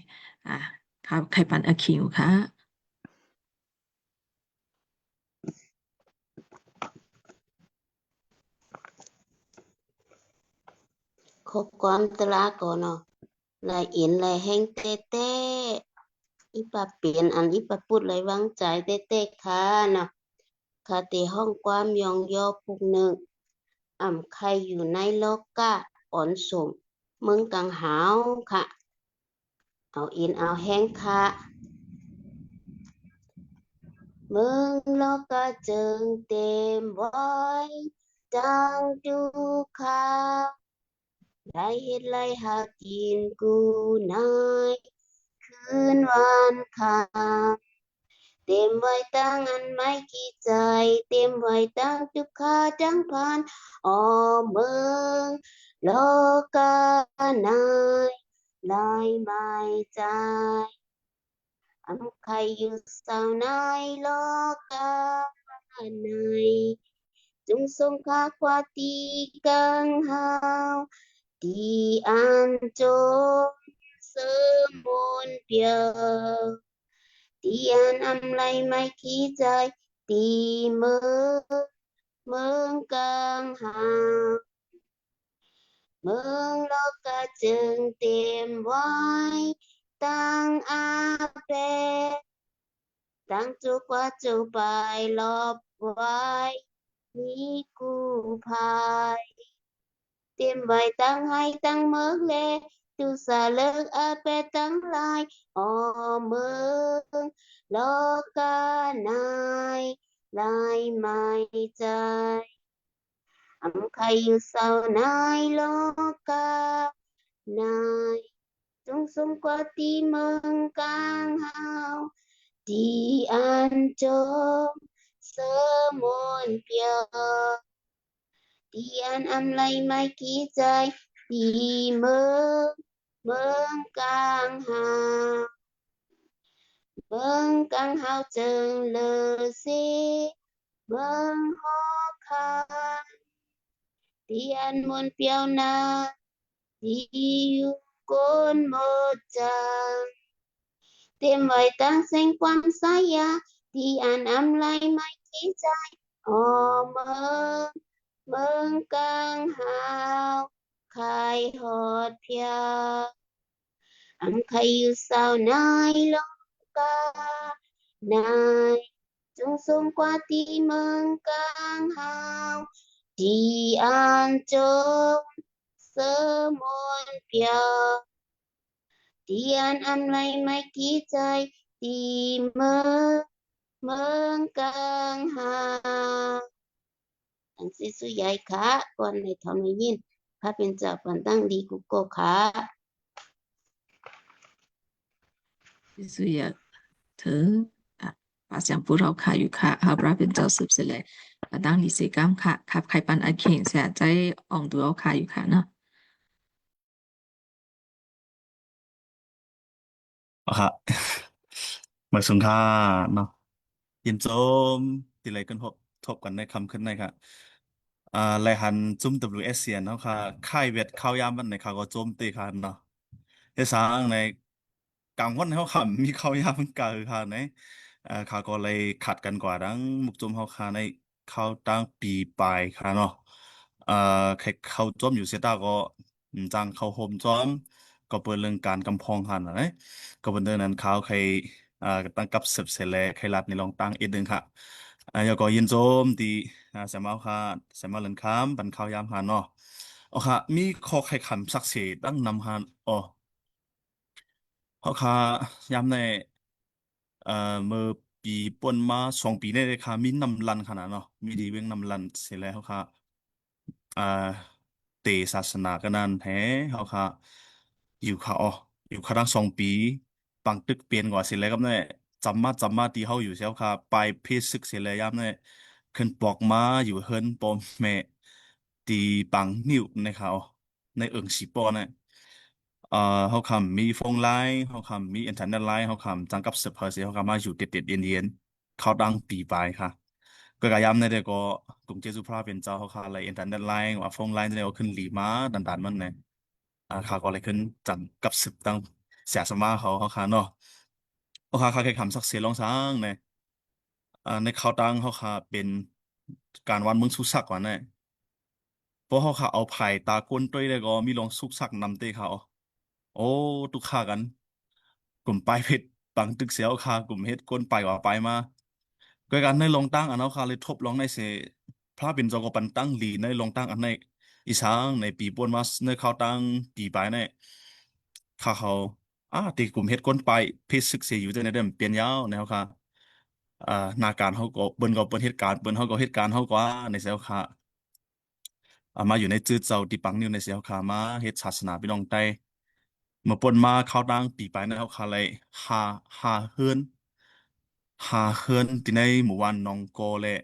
ค่ะใครปันอคิงอยู่ค่ะ ข้อความตราก่อนเนาะลายเอ็นลายแห้งเต้เต้อีปะเปลี่ยนอันอีปะพูดลายวางใจเต้เต้ค่ะเนาะคาติห้องความยองยอพุกหนึ่งใครอยู่ในโลกะอ่อนสมเมืองกังหาวค่ะเอาเอ็นเอาแห้งค่ะเมืองโลกะจึงเต็มไว้จังดูค่ะได้เฮ็ดไรหากินกูนายคืนวันคำเต็มไว้ตั้งอันไม่กี่ใจเต็มไว้ตั้งทุกข้าจังผ่านออเมืองโลกานายลายไม้ใจใครอยู่สาวในโลกานายจงทรงค่าความตีกังหาวที่อันจงเสริมมนเปียวที่อันไรไม่ขี้ใจตีเมืองกังหาวเมืองโลกาจึงเต็มไว้ตั้งอาเป ตั้งจุกว่าจูไปรอบไว้มีกู้ภัยเตรียมไว้ตั้งให้ตั้งเมืองแลดูสาเลิกอาเปตั้งลายออเมืองโลกานายลายไม่ใจอำใครอยู่เศร้านายโลกานายจงสมกว่าที่เมืองกลางเฮาที่อันจงเสมนเปียวที่อันอำไลไม่กี่ใจที่เมืองกลางเฮาเมืองกลางเฮาจึงเลอสิเมืองหอคาที่อันมนเปียวนาที่อยู่ก้นหมดจังเตรียมไว้ตั้งเส้นความสายาที่อันอำไลไม่ขี้ใจออเมืองกลางหาวคายหอดเพียอำใครอยู่สาวนายโลกานายจงทรงกว่าที่เมืองกลางหาวที่อันจงเสมนเปียที่อันอำไลไม่กี่ใจที่เมืองกลางหาวอันสิสุใหญ่ค่ะก่อนในทำให้ยินพระเป็นเจ้าปันตั้งดีกุโกค่ะ ที่สุดอยากถึงอ่ะภาษาพูดเราค่ะอยู่ค่ะหาพระเป็นเจ้าสืบเสยเลยตั้งดีเซกัมค่ะขับใครปันอันเข่งเสียใจอ่องตัวเอาค่ะอยู่ค่ะเนาะ อะครับหมายสงค่าเนาะยินโจมติเลยกันทบกันในคำขึ้นในค่ะรายหันจุ่ม WS เซียนเนาะค่ะค่ายเวทเข้ายามวันในค่ะก็โจมตีค่ะเนาะเฮสางในกลางวันเขาค่ะมีเข้ายามมันกาค่ะในค่ะก็เลยขัดกันกว่าดังมุกโจมเขาค่ะในเข้าตั้งปีปลายค่ะเนาะเอ่อใครเข้าโจมอยู่เสียตาก็จังเข้าโฮมโจมก็เปิดเรื่องการกำพองหันนะ ก็เป็นเดินนั้นเขาใครตั้งกับสืบเสร็จแล้วใครรัดในลองตั้งอีกหนึ่งค่ะแล้วก็ยินโจมตีสามารถค่ะสามารถเล่นค้ำบันเข้ายามหันเนาะโอเคมีข้อใครขำสักเสตั้งนำหันอ๋อเพราะค่ะยามในเอ่อเมื่อปีป่นมา2 ปีได้เลยค่ะมีนำรันขนาดเนาะมีดีเว้งนำรันเสร็จแล้วค่ะอ่าเตะศาสนากันนั่นแท้เขาค่ะอยู่ค่ะอ๋ออยู่ค่ะทั้ง2 ปีปังตึกเปลี่ยนกว่าเสร็จแล้วครับเนี่ยจำมาตีเขาอยู่เสียวค่ะไปเพศศึกเสร็จแล้วยามเนี่ยขึ้นปอกมาอยู่เฮิรนปอมแม่ตีปังนิ้วในเขาในเอิงสีปอเนี่ยเอ่อเขาคำมีฟงไลน์เขาคำมีอินเทอร์เน็ตไลน์เขาคำจังกับเซฟเฮอร์เซียเขาคำมาอยู่ติดเย็นเขาดังปีปลายค่ะ ก็กายามในเด็กก็กรุงเทพสุพรรณเป็นเจ้าเขาค่ะอะไรอินเทอร์เน็ตไลน์ว่าฟงไลน์เนี่ยเอาขึ้นหลีมาดันมันเนี่ยเขาก็เลยขึ้นจังกับสิบตั้งเสียสมาเขาค่ะเนาะโอ้ค่ะแค่คำสักเสียลองซ้างเนี่ยในเขาตั้งเขาค่ะเป็นการวันเมืองสุสักกว่าเนี่ยเพราะเขาค่ะเอาไผ่ตาก้นต้วยเลยก็มีลองสุกสักนำเต้เขาโอ้ตุกข่ากันกลุ่มปลายเพชรปังตึกเสียวค่ะกลุ่มเฮ็ดก้นไปกว่าไปมา ก็การในลงตั้งอันเอาคาเลยทบลองในเสพระบินจงกปันตั้งหลีในลงตั้งอันในอีสางในปีปวนมาในเขาตั้งปีปลายในข้าเขาตีกลุ่มเฮ็ดก้นไปเพศศึกเสียอยู่ในเดิมเปลี่ยนยาวแนวค่ะนาการเขาก็เปิ้นก็เปิ้นเหตุการณ์เปิ้นเขาก็เหตุการณ์เขากว่าในเสียวค่ะมาอยู่ในจืดเจ้าตีปังนิวในเสียวค่ะมาเฮ็ดศาสนาพี่น้องไต้เมื่อปนมาเขาตั้งปีปลายในเขาคาเลยหาหาเฮิรนที่ในหมู่บ้านหนองโกและ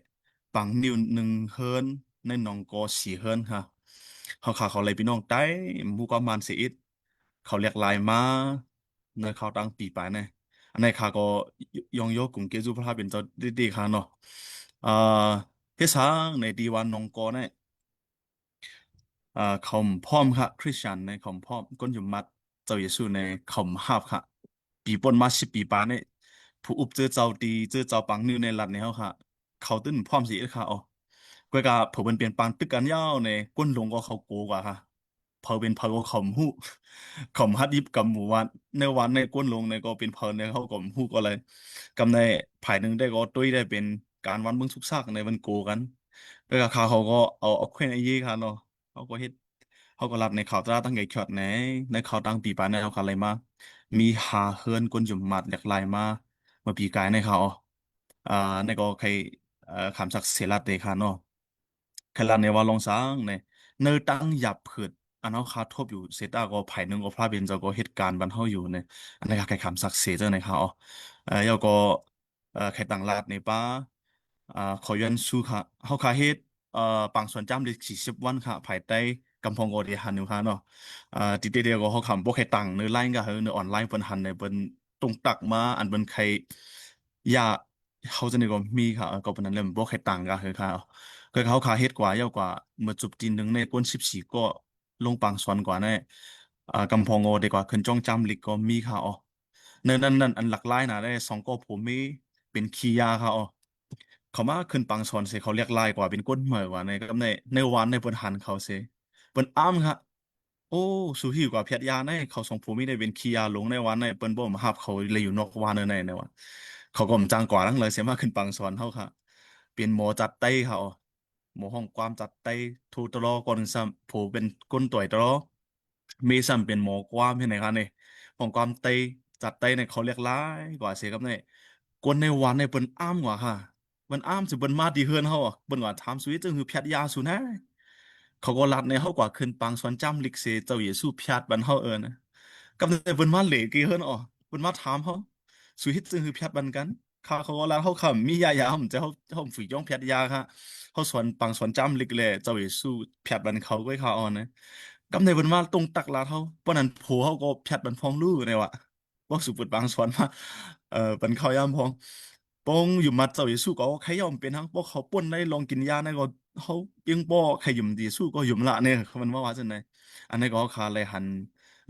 ปังนิว1 เฮิรนในหนองโก4 เฮิรนค่ะเขาขาเขาเลยพี่น้องใต้หมู่ประมาณ4 อิฐเขาเรียกลายมาในเขาตั้งปีไปเนี่ยอันในขาก็ยองโยกกลุ่มเกจูพระเป็นเจ้าดีๆค่ะเนาะเอ่อเฮดสร้างในดีวันหนองโกเนี่ย เขาพร้อมค่ะคริสเตียนในเขาพร้อมก้นอยู่มัดเจ้าเยซูในเขาฮับค่ะปีปนมา10 ปีปานเนี่ยผู้อุปเจอเจ้าดีเจอเจ้าปังนิวในรัฐในเขาค่ะเขาตื้นพร้อมสิค่ะอ๋อก็กะผมเป็นเปลี่ยนปานตึกกันยาวในก้นลงก็เขาโกกว่าค่ะ เพอเป็นเพอก็ขอมฮู้ขอมฮัดยิบกับหมู่วันในวันในก้นลงในก็เป็นเพอในเขาก็ฮู้ก็เลยกำในภายหนึ่งได้ก็ตุ้ยได้เป็นการวันเบิ่งสุกซากในวันโกกันแล้วก็เขาก็เอาเคว้นไอ้ยี่ค่ะเนาะเขาก็เฮ็ดเขาก็รับในข่าวตราตั้งไงช็อตไหนในข่าวตั้งปีปานในเขาอะไรมามีหาเฮิรนกวนหยุ่มหมัดหลากหลายมาเมื่อปีกายในเขาอ่าในก็ใครคำศักดิ์เสยรัตเดค่ะเนาะ แค่ละในว่าลองสร้างเนี่ยเนื้อตั้งหยับผืดอันเขาคาทบอยู่เซตาก็ภายหนึ่งก็พระเบญจก็เหตุการณ์บรรเทาอยู่เนี่ยอันนี้ก็แค่คำศักดิ์สิทธิ์เจ้าในเขาแล้วก็แค่ต่างลาดในป้าขอยันสู้ค่ะเขาคาเฮ็ดปังส่วนจำเด็ก40 วันค่ะภายใต้กำพองโอเดียหันอยู่ค่ะเนาะติดเดียวก็เขาคำพวกใครต่างเนื้อไลน์ก็เฮอเนื้อออนไลน์เปิ้นหันในเปิ้นตรงตักมาอันเปิ้นใครอยากเขาจะนี่ก็มีค่ะก็เป็นนั้นเรื่องพวกใครต่างก็เฮอค่ะ เคยเขาขาเฮ็ดกว่าเยาวกว่าเมื่อจุบจีนหนึ่งในก้น14ก็ลงปังสอนกว่าในกำพองโอดีกว่าขึ้นจ้องจำลิกก็มีค่ะอ๋อนั่นอันหลักไล่นะได้2ก็ผมมีเป็นคียาค่ะอ๋อเขามาขึ้นปังสอนเสเขาเรียกไล่กว่าเป็นก้นเหม่อกว่าในก็ในวันในบนหันเขาเสเปิ้นอ้ามค่ะโอ้สุฮีกว่าเพียรยาในเขาส่งผมมีได้เป็นคียาลงในวันในเปิ้นบ่มาหับเขาเลยอยู่นอกวันในวันเขาก็มจางกว่าทั้งเลยเสียมาขึ้นปังสอนเขาค่ะเป็นหมอจัดไต้ค่ะอ๋อ หมู่ห้องความจัดไต้ทูตรอก่อนซ้ำผู้เป็นก้นต่อยตรอมีซ้ำเป็นหมอความที่ไหนครับเนี่ยห้องความไต้จัดไต้เนี่ยเขาเรียกร้ายกว่าเสียครับเนี่ยกวนในวันเนี่ยเปิ้นอ้ามกว่าค่ะเปิ้นอ้ามสิเปิ้นมาดีเฮือนเฮาอ่ะเปิ้นว่าถามสวิตจึงคือแพทย์ยาสุนะเขาก็รัดในเฮากว่าขึ้นปังสวนจำลิกเซเจ้าเยซูแพทย์บันเฮานะกับในเปิ้นมาเหลกี่เฮือนอ๋อเปิ้นมาถามเฮาสวิตจึงคือแพทย์บันกันข้าเขาก็รัดเฮาคำมียาผมจะเฮาฝึกย่องแพทย์ยาค่ะ เขาสอนปังสอนจำลิกเลยเจ้าเยซูแผดบันเขาไว้เขาอ่อนนะกำในบนมาตรงตักลาเขาปนั้นโผเขาก็แผดบันพองรู้เนี่ยวะบอกสุปุดปังสอนมาบันเขายามพองปองอยู่มาเจ้าเยซูก็ใครยอมเป็นทั้งพวกเขาป่นได้ลองกินยาในก็เขายังบ่ใครยุ่มดีสู้ก็ยุ่มละเนี่ยเขามันว่าจังไดอันนี้ก็คาเลยหัน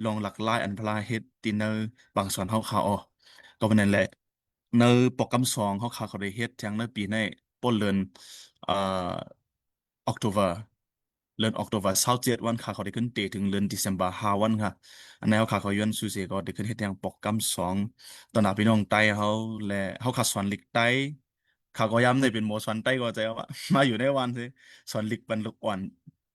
ลองหลักลายอันพลาเฮ็ดตินเนอร์บางสอนเขาอ๋อก็เป็นนั่นแหละในโปรแกรมสองเขาได้เฮ็ดทั้งในปีในต้นเดือนเอ่อ ออกโตเบอร์เดือนออกโตเบอร์27 วันค่ะเขาได้ขึ้นเตะถึงเดือนDecember5 วันค่ะอันนี้นเขาย้อนซูเซก็ได้ขึ้นเฮ็ดอย่างโปรแกรมสองตอนนั้นพี่น้องไต้เขาและเขาขัดสอนลีกไต้เขาก็ย้ำในเป็นหมอสอนไต้ก็ใจว่ามาอยู่ในวันสิสอนลีกบรรลุอ่อน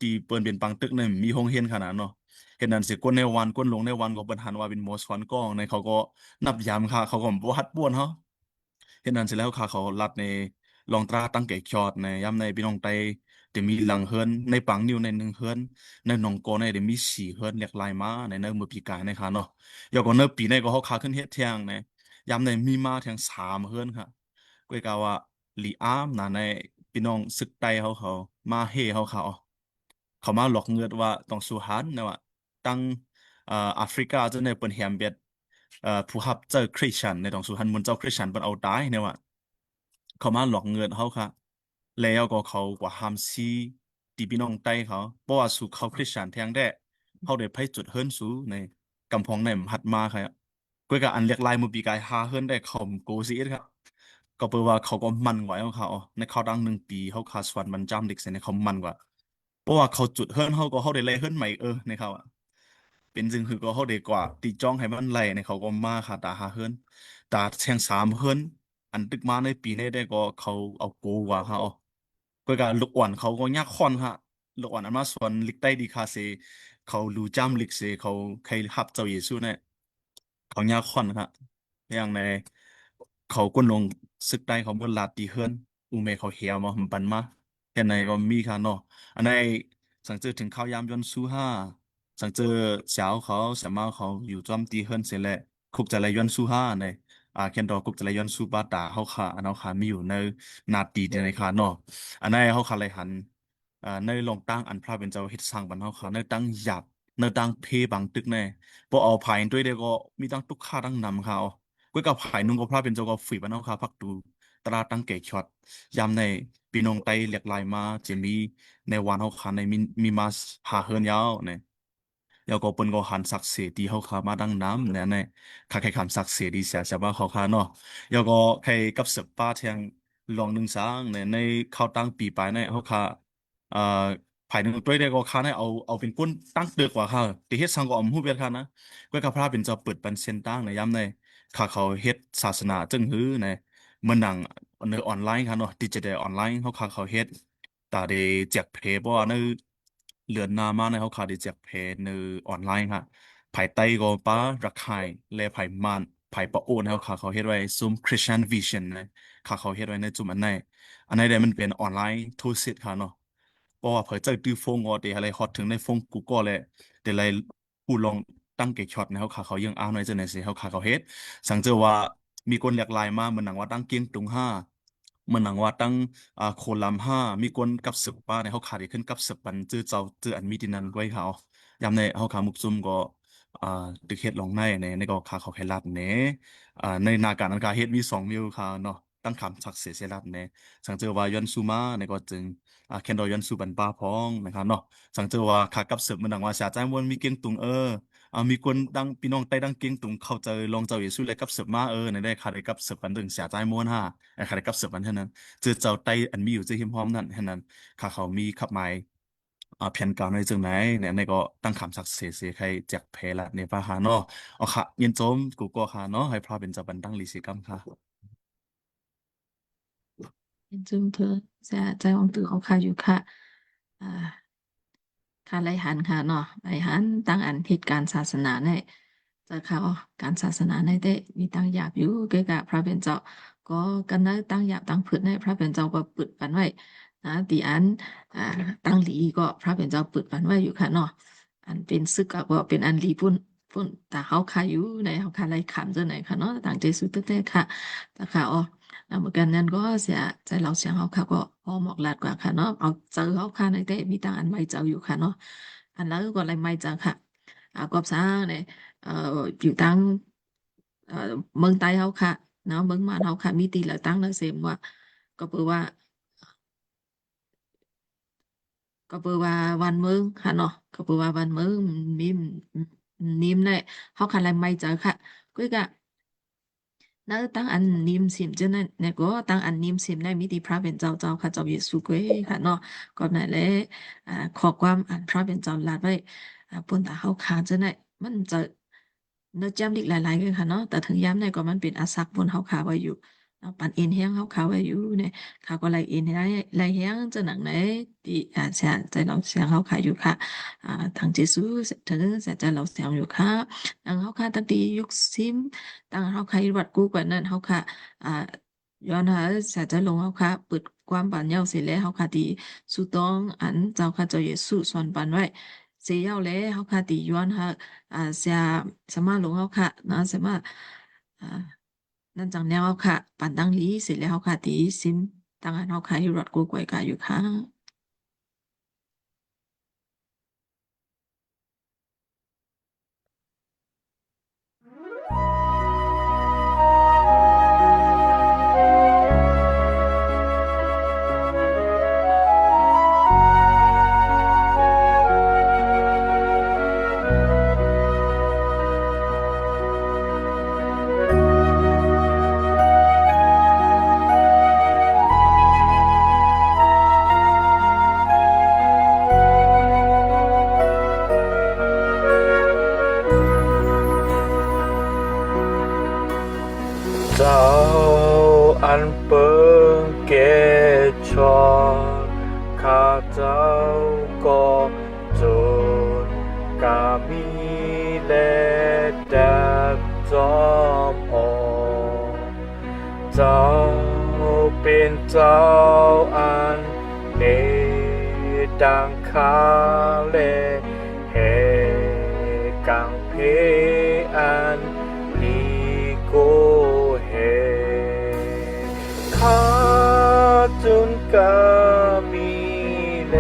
ตีเปิ้นเป็นปังตึกในมีห้องเฮียนขนาดเนาะเห็นนั้นสิก้นในวันก้นลงในวันก็บรรหันว่าเป็นหมอสอนก้องในเขาก็นับยามค่ะเขาก็บ่ฮัดป้วนเขา เฮ็ดนั้นเสร็จแล้วค่ะเขารัดในลองตราตั้งแก่คอดในย่ำในพี่น้องไตจะมีหลังเฮิรนในปังนิ้วใน1 เฮิรนในหนองโกในจะมี4 เฮิรนเรียกลายมาในมือปีกายในค่ะเนาะยกว่าเนอปีในก็เขาขาขึ้นเฮ็ดเที่ยงในย่ำในมีมาเที่ยง3 เฮิรนค่ะก็กล่าวว่าลีอาร์มนะในพี่น้องศึกไตเขามาเฮเขามาหลอกเงือดว่าต้องสู้หันนะว่าตั้งแอฟริกาจะในเปิ้นแฮมเบ็ดผู้ฮับเจ้าคริสเตียนในต้องสู้หันมนต์เจ้าคริสเตียนเปิ้นเอาตายเนี่ยว่า เขามาหลอกเงินเขาค่ะแล้วก็เขากว่าห้ามซีตีพี่น้องไต้เขาเพราะว่าสู่เขาคริสเตียนแทงได้เขาได้ไปจุดเฮิรนสูในกำพองในมหัดมาค่ะก็กับอันเรียกลายมือปีกาย5 เฮิรนได้เขาโกซีครับก็แปลว่าเขาก็มันกว่าของเขาในเขาดัง1 ปีเขาขาดสวรรค์มันจำเด็กเสียในเขามันกว่าเพราะว่าเขาจุดเฮิรนเขาก็เขาได้ไล่เฮิรนใหม่ในเขาเป็นจึงคือก็เขาได้กว่าตีจ้องให้มันไล่ในเขาก็มาค่ะตา5 เฮิรนตาแทง3 เฮิรน อันตึกมาในปีนี้ได้ก็เขาเอาโกว่าเขาก็การลูกอ่อนเขาก็ยากค่อนฮะลูกอ่อนอันมาส่วนลิกใต้ดีคาเซเขารู้จำลิกเซเขาใครฮับเจ้าเยซูเนี่ยเขายากค่อนฮะอย่างในเขาก้นลงซึกใต้เขาเมื่อลาตีเฮิรนอูเมเขาเหี่ยวมาหมปันมาแค่ไหนก็มีค่ะเนาะอันในสังเจอถึงเขายามยนสู้ห้าสังเจอเช้าเขาเสมาเขาอยู่จอมตีเฮิรนเสร็จแล้วคุกจะไรยนสู้ห้าใน เคนดอกุกจะเลยย้อนซูบาตาเขาขาอันเขาขามีอยู่ในนาตีในขาเนาะอันนั้นเขาขาเลยหันในลงตั้งอันพระเป็นเจ้าเฮ็ดสร้างบรรเทาขาในตั้งหยับในตั้งเพบางตึกในพอเอาภายด้วยเด็กก็มีตั้งตุกข้าตั้งนำเขาก็กับภายนุ่งก็พระเป็นเจ้าก็ฝีบรรเทาขาพักดูตราตั้งเกศช็อตยามในปีนงไตเหล็กลายมาจะมีในวันเขาขาในมีมาหาเฮิรนยาวเนี่ย แล้วก็เปิ้นก็หันสักเสดีเขาขามาดังน้ำเนี่ยในข้าใครคำสักเสดีเสียชาวบ้านเขาขาเนาะแล้วก็ใครกับสืบป้าเทียงลองหนึ่งสร้างเนี่ยในเข้าตั้งปีไปเนี่ยเขาขาเอ่อ ภายในตัวได้ก็ข้าให้เอาเป็นก้นตั้งเตือกว่าข้าที่เฮ็ดสังก็อมฮู้เวียดข้านะก็กับพระเป็นเจ้าเปิดปันเส้นตั้งในย้ำในข้าเขาเฮ็ดศาสนาจึงหื้อในเมื่อนังในออนไลน์ค่ะเนาะดิจิทัลออนไลน์เขาเฮ็ดตาได้แจกเพลย์เพราะว่าในเรือนนามาในเขาขาได้แจกเพลย์ในออนไลน์ค่ะภายใต้ก็ป้ารักใครและภายมันภายปะโอนเขาเฮ็ดไว้ซุม Christian Vision นะเขาเฮ็ดไว้ในจุ่มอันไหนได้มันเป็นออนไลน์ทูสิทธิ์ค่ะเนาะเพราะว่าเผยเจอตื้อฟงออเดอะไรฮอตถึงในฟงกูก็เลยเดี๋ยวเลยผู้ลองตั้งเกจช็อตในเขายังอ้าวในเจาไหนสิเขาเฮ็ดสังเจอว่ามีคนหลากหลายมากเหมือนหนังว่าตั้งเกียงตุงห้าเหมือนหนังว่าตั้งโคลัมห้ามีคนกับศึกป้าในเขาขาดขึ้นกับศึกปันจื้อเจ้าจื้ออันมีดินันไว้เขายามในเขาขามุกซุ่มก็อ่าตึกเฮ็ดลงในก็ขาเขาแค่ลัดเนในนาการอันกาเฮ็ดมี2 มิวค่ะเนาะตั้งคำศักดิ์เสียลัดเนสังเจอว่าย้อนซูมาในก็จึงแคนดอย้อนซูบันป้าพ้องนะครับเนาะสังเจอว่าขากับศึกมันดังว่าเสียใจมวนมีเกียงตุงมีคนดังพี่น้องใต้ดังเกียงตุงเข้าใจลองเจ้าเยซูเลยกับศึกมาในได้ขาดได้กับศึกปันดึงเสียใจมวนห้าขาดได้กับศึกปันเท่านั้นเจอเจ้าใต้อันมีอยู่จะหิมพร้อมนั่นเท่านั้นขาเขามีขับไม้แผ่นกาวในจึงไหนเนี่ยในก็ตั้งคำศักดิ์เสียใครแจกเพละในปาหาเนาะเอาค่ะยินโจมกูก็ค่ะเนาะให้พระเป็นเจ้าบันตั้งลิสิกรรมค่ะ เป็นจึงเธอจะใจของตือเขาค่ะอยู่ค่ะอ่าค่ะไรหันค่ะเนาะไรหันตั้งอันเหตุการณ์ศาสนาในจะค่ะการศาสนาในได้มีตั้งหยาบอยู่เกี่ยวกับพระเป็นเจ้าก็กันนะตั้งหยาบตั้งผืนในพระเป็นเจ้าก็ปึดปันไว้นะตีอันอ่าตั้งหลีก็พระเป็นเจ้าปึดปันไว้อยู่ค่ะเนาะอันเป็นซึกก็เป็นอันหลีปุ่นแต่เขาค่ะอยู่ในเขาค่ะไรขำจะไหนค่ะเนาะต่างใจสุดเต้ค่ะแต่ค่ะเหมือนกันนั้นก็เสียใจเราเสียงเขาค่ะก็พอหมอกหลาดกว่าค่ะเนาะเอาเจอเขาค่ะในเต้มีต่างอันไม่เจออยู่ค่ะเนาะอันแล้วก็อะไรไม่เจอค่ะกอบสร้างเนี่ยอยู่ตั้งเมืองใต้เขาค่ะเนาะเมืองมานเขาค่ะมีตีละตั้งละเสมว่าก็เปิดว่าวันเมืองค่ะเนาะก็เปิดว่าวันเมืองมีนิ่มเลยเขาค่ะอะไรไม่เจอค่ะก็กะ 那当然念禪真係那個當然念禪咧，มีที่พระเป็นเจ้าค่ะเจ้าเยซูก็ค่ะเนาะก็นั่นแหละขอความอันพระเป็นเจ้าลาดไว้ปนตาเขาขาดจะไหนมันจะเนื้อจำดิกหลายๆกันค่ะเนาะแต่ถึงย้ำในก็มันเป็นอาศักบนเขาขาไว้อยู่เนาะปันเอ็นเฮียงเขาขาไว้อยู่เนี่ยขาก็ไหลเอ็นไหลเฮียงจะหนังไหนที่เสียใจเราเสียงเขาขาอยู่ค่ะทางเยซูถึงเสียใจเราเสียงอยู่ค่ะดังเขาขาตั้งแต่ยุคซิม ตั้งเขาใครวัดกู้กว่านั้นเขาค่ะอ่าย้อนหาสาจะลงเขาค่ะเปิดความปัญญาเสร็จแล้วเขาค่ะที่สุดต้องอันเจ้าค่ะเจ้าเยซูสอนปันไว้เสียแล้วเขาค่ะที่ย้อนหาเสียสามารถลงเขาค่ะนะสามารถอ่านั่นจังแนวเขาค่ะปันตั้งลีเสร็จแล้วเขาค่ะที่ซิมตั้งอันเขาค่ะที่วัดกู้กว่ากันอยู่ค่ะเจ้าอันเปิงเกชอข้าเจ้าก็จนกามีและดับจอมเจ้าเป็นเจ้าอันเนดังคาและเฮกังเพอันลีโกข้าจนกามีเล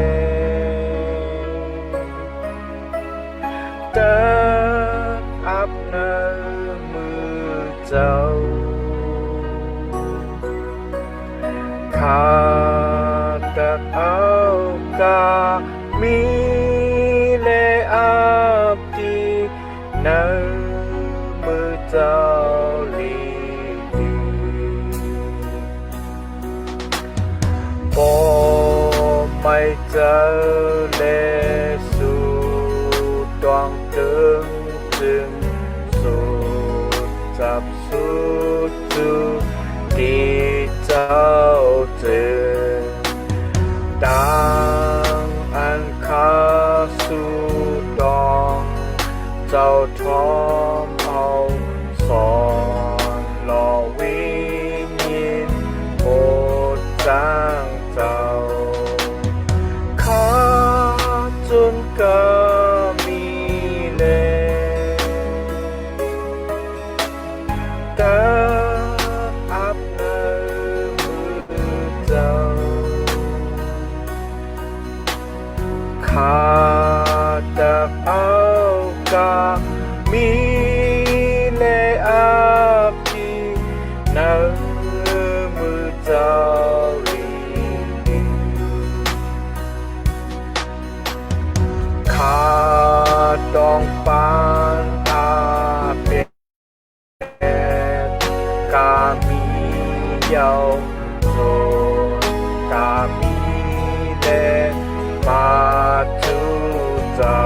แต่อับเนมือเจ้าข้าตักเอากามีเลอับดีเนมือเจ้าปอม ไม่เจอเลสู่ดวงตึงจึงสุดจับสุดจูดีเจ้าจึงดังอันคาสู่ดองเจ้าทอมเอาสอนหล่อวิญินโอจางเจ้าข้าจนก็มีเลแต่อับในมือเจ้าข้าจะเอากามีเลอาพีในมือเจ้าข้าต้องปานอาเป็ดกามีเยาวโสกามีเลมาทูเจ้า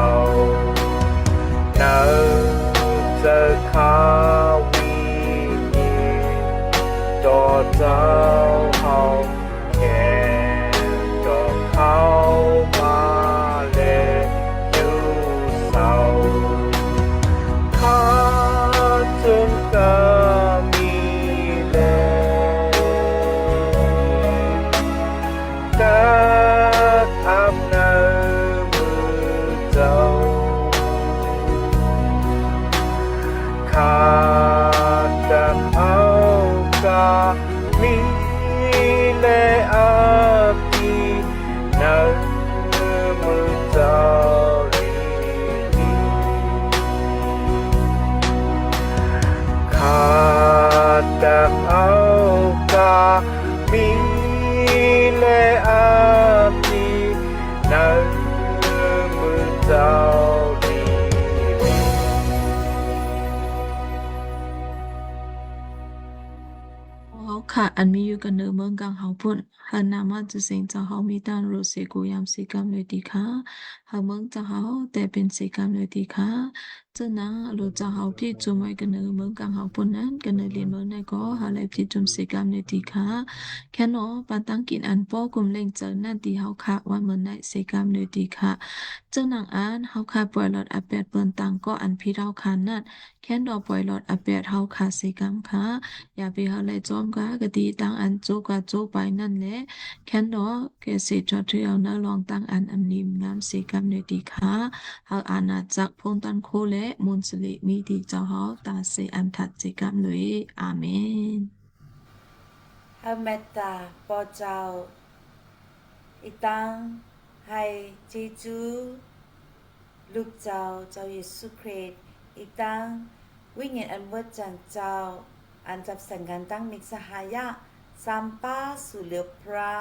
เนอเจอข้าวิญิดอเจ้าเฮาแค่ดอกเขามาเลอยู่เศร้าข้าจนก็มีเลแต่อับในมือเจ้าข้าจะเอากามีเลอาพีในมือเจ้าข้าจะเอากามีเลอาพีในมือเจ้าเฮาค่ะอันมีอยู่กันเนอเมืองกังเฮาพุ่นหันนามาจะเสียงเจ้าเฮามีตานโรเซกูยามสีกรรมเลยดีค่ะเฮาเมืองเจ้าเฮาแต่เป็นสีกรรมเลยดีค่ะเจ้านะโลเจ้าเฮาพี่จุมไว้กันเนอเมืองกังเฮาพุ่นนั้นกันเนอเรียนเมืองในก็หาเลยพี่จุมสีกรรมเลยดีค่ะแค่เนาะปานตั้งกินอันป้อกลุ่มเล่งเจอนั่นที่เฮาค่ะว่าเมืองในสีกรรมเลยดีค่ะเจ้านางอันเฮาค่ะปล่อยหลอดอาแปดเปิ้นตังก็อันพี่เราค่ะนั่นแค่ดอกปล่อยหลอดอาแปดเฮาค่ะสีกรรมค่ะ อย่าไปหาอะไรจอมกากะดีตั้งอันโจกะโจไปนั่นแหละแค่นดอกแกเสียจอดเที่ยวนะลองตั้งอันอำนิมงามเสกรรมเนดีค่ะหากอาณาจักรพงตันโคและมุนสลิมีดีเจ้าเฮาตาเสอันทัดเสกรรมเลยอาเมน เฮาเมตตาพอเจ้าอีตังให้เจจูลูกเจ้าเจ้าเยซูคริสต์อีตังวิญญาณอันเวิดจันเจ้าอันจับสังกันตั้งมิกสหายะสัมปาสุเหลือพระ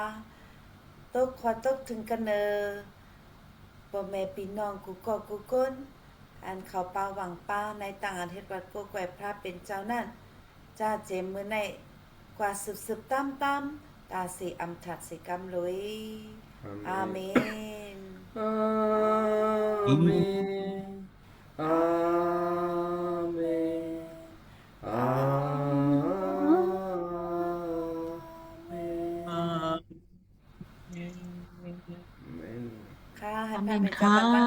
ตกขอตกถึงกันเนอบ่แม่พี่น้องกูก็กูก้นอันเขาป่าหวังป่าในต่างอันเฮ็ดวัดโกแกวพระเป็นเจ้านั่นจ้าเจมมือในกว่าสืบตั้มตาสีอำทัดสิกรรมลุยอาเมน Amen. Amen. Amen. Amen. ค่ะให้ อา พ เม ระ น เป็น ค่ เจ้าประทาน ะ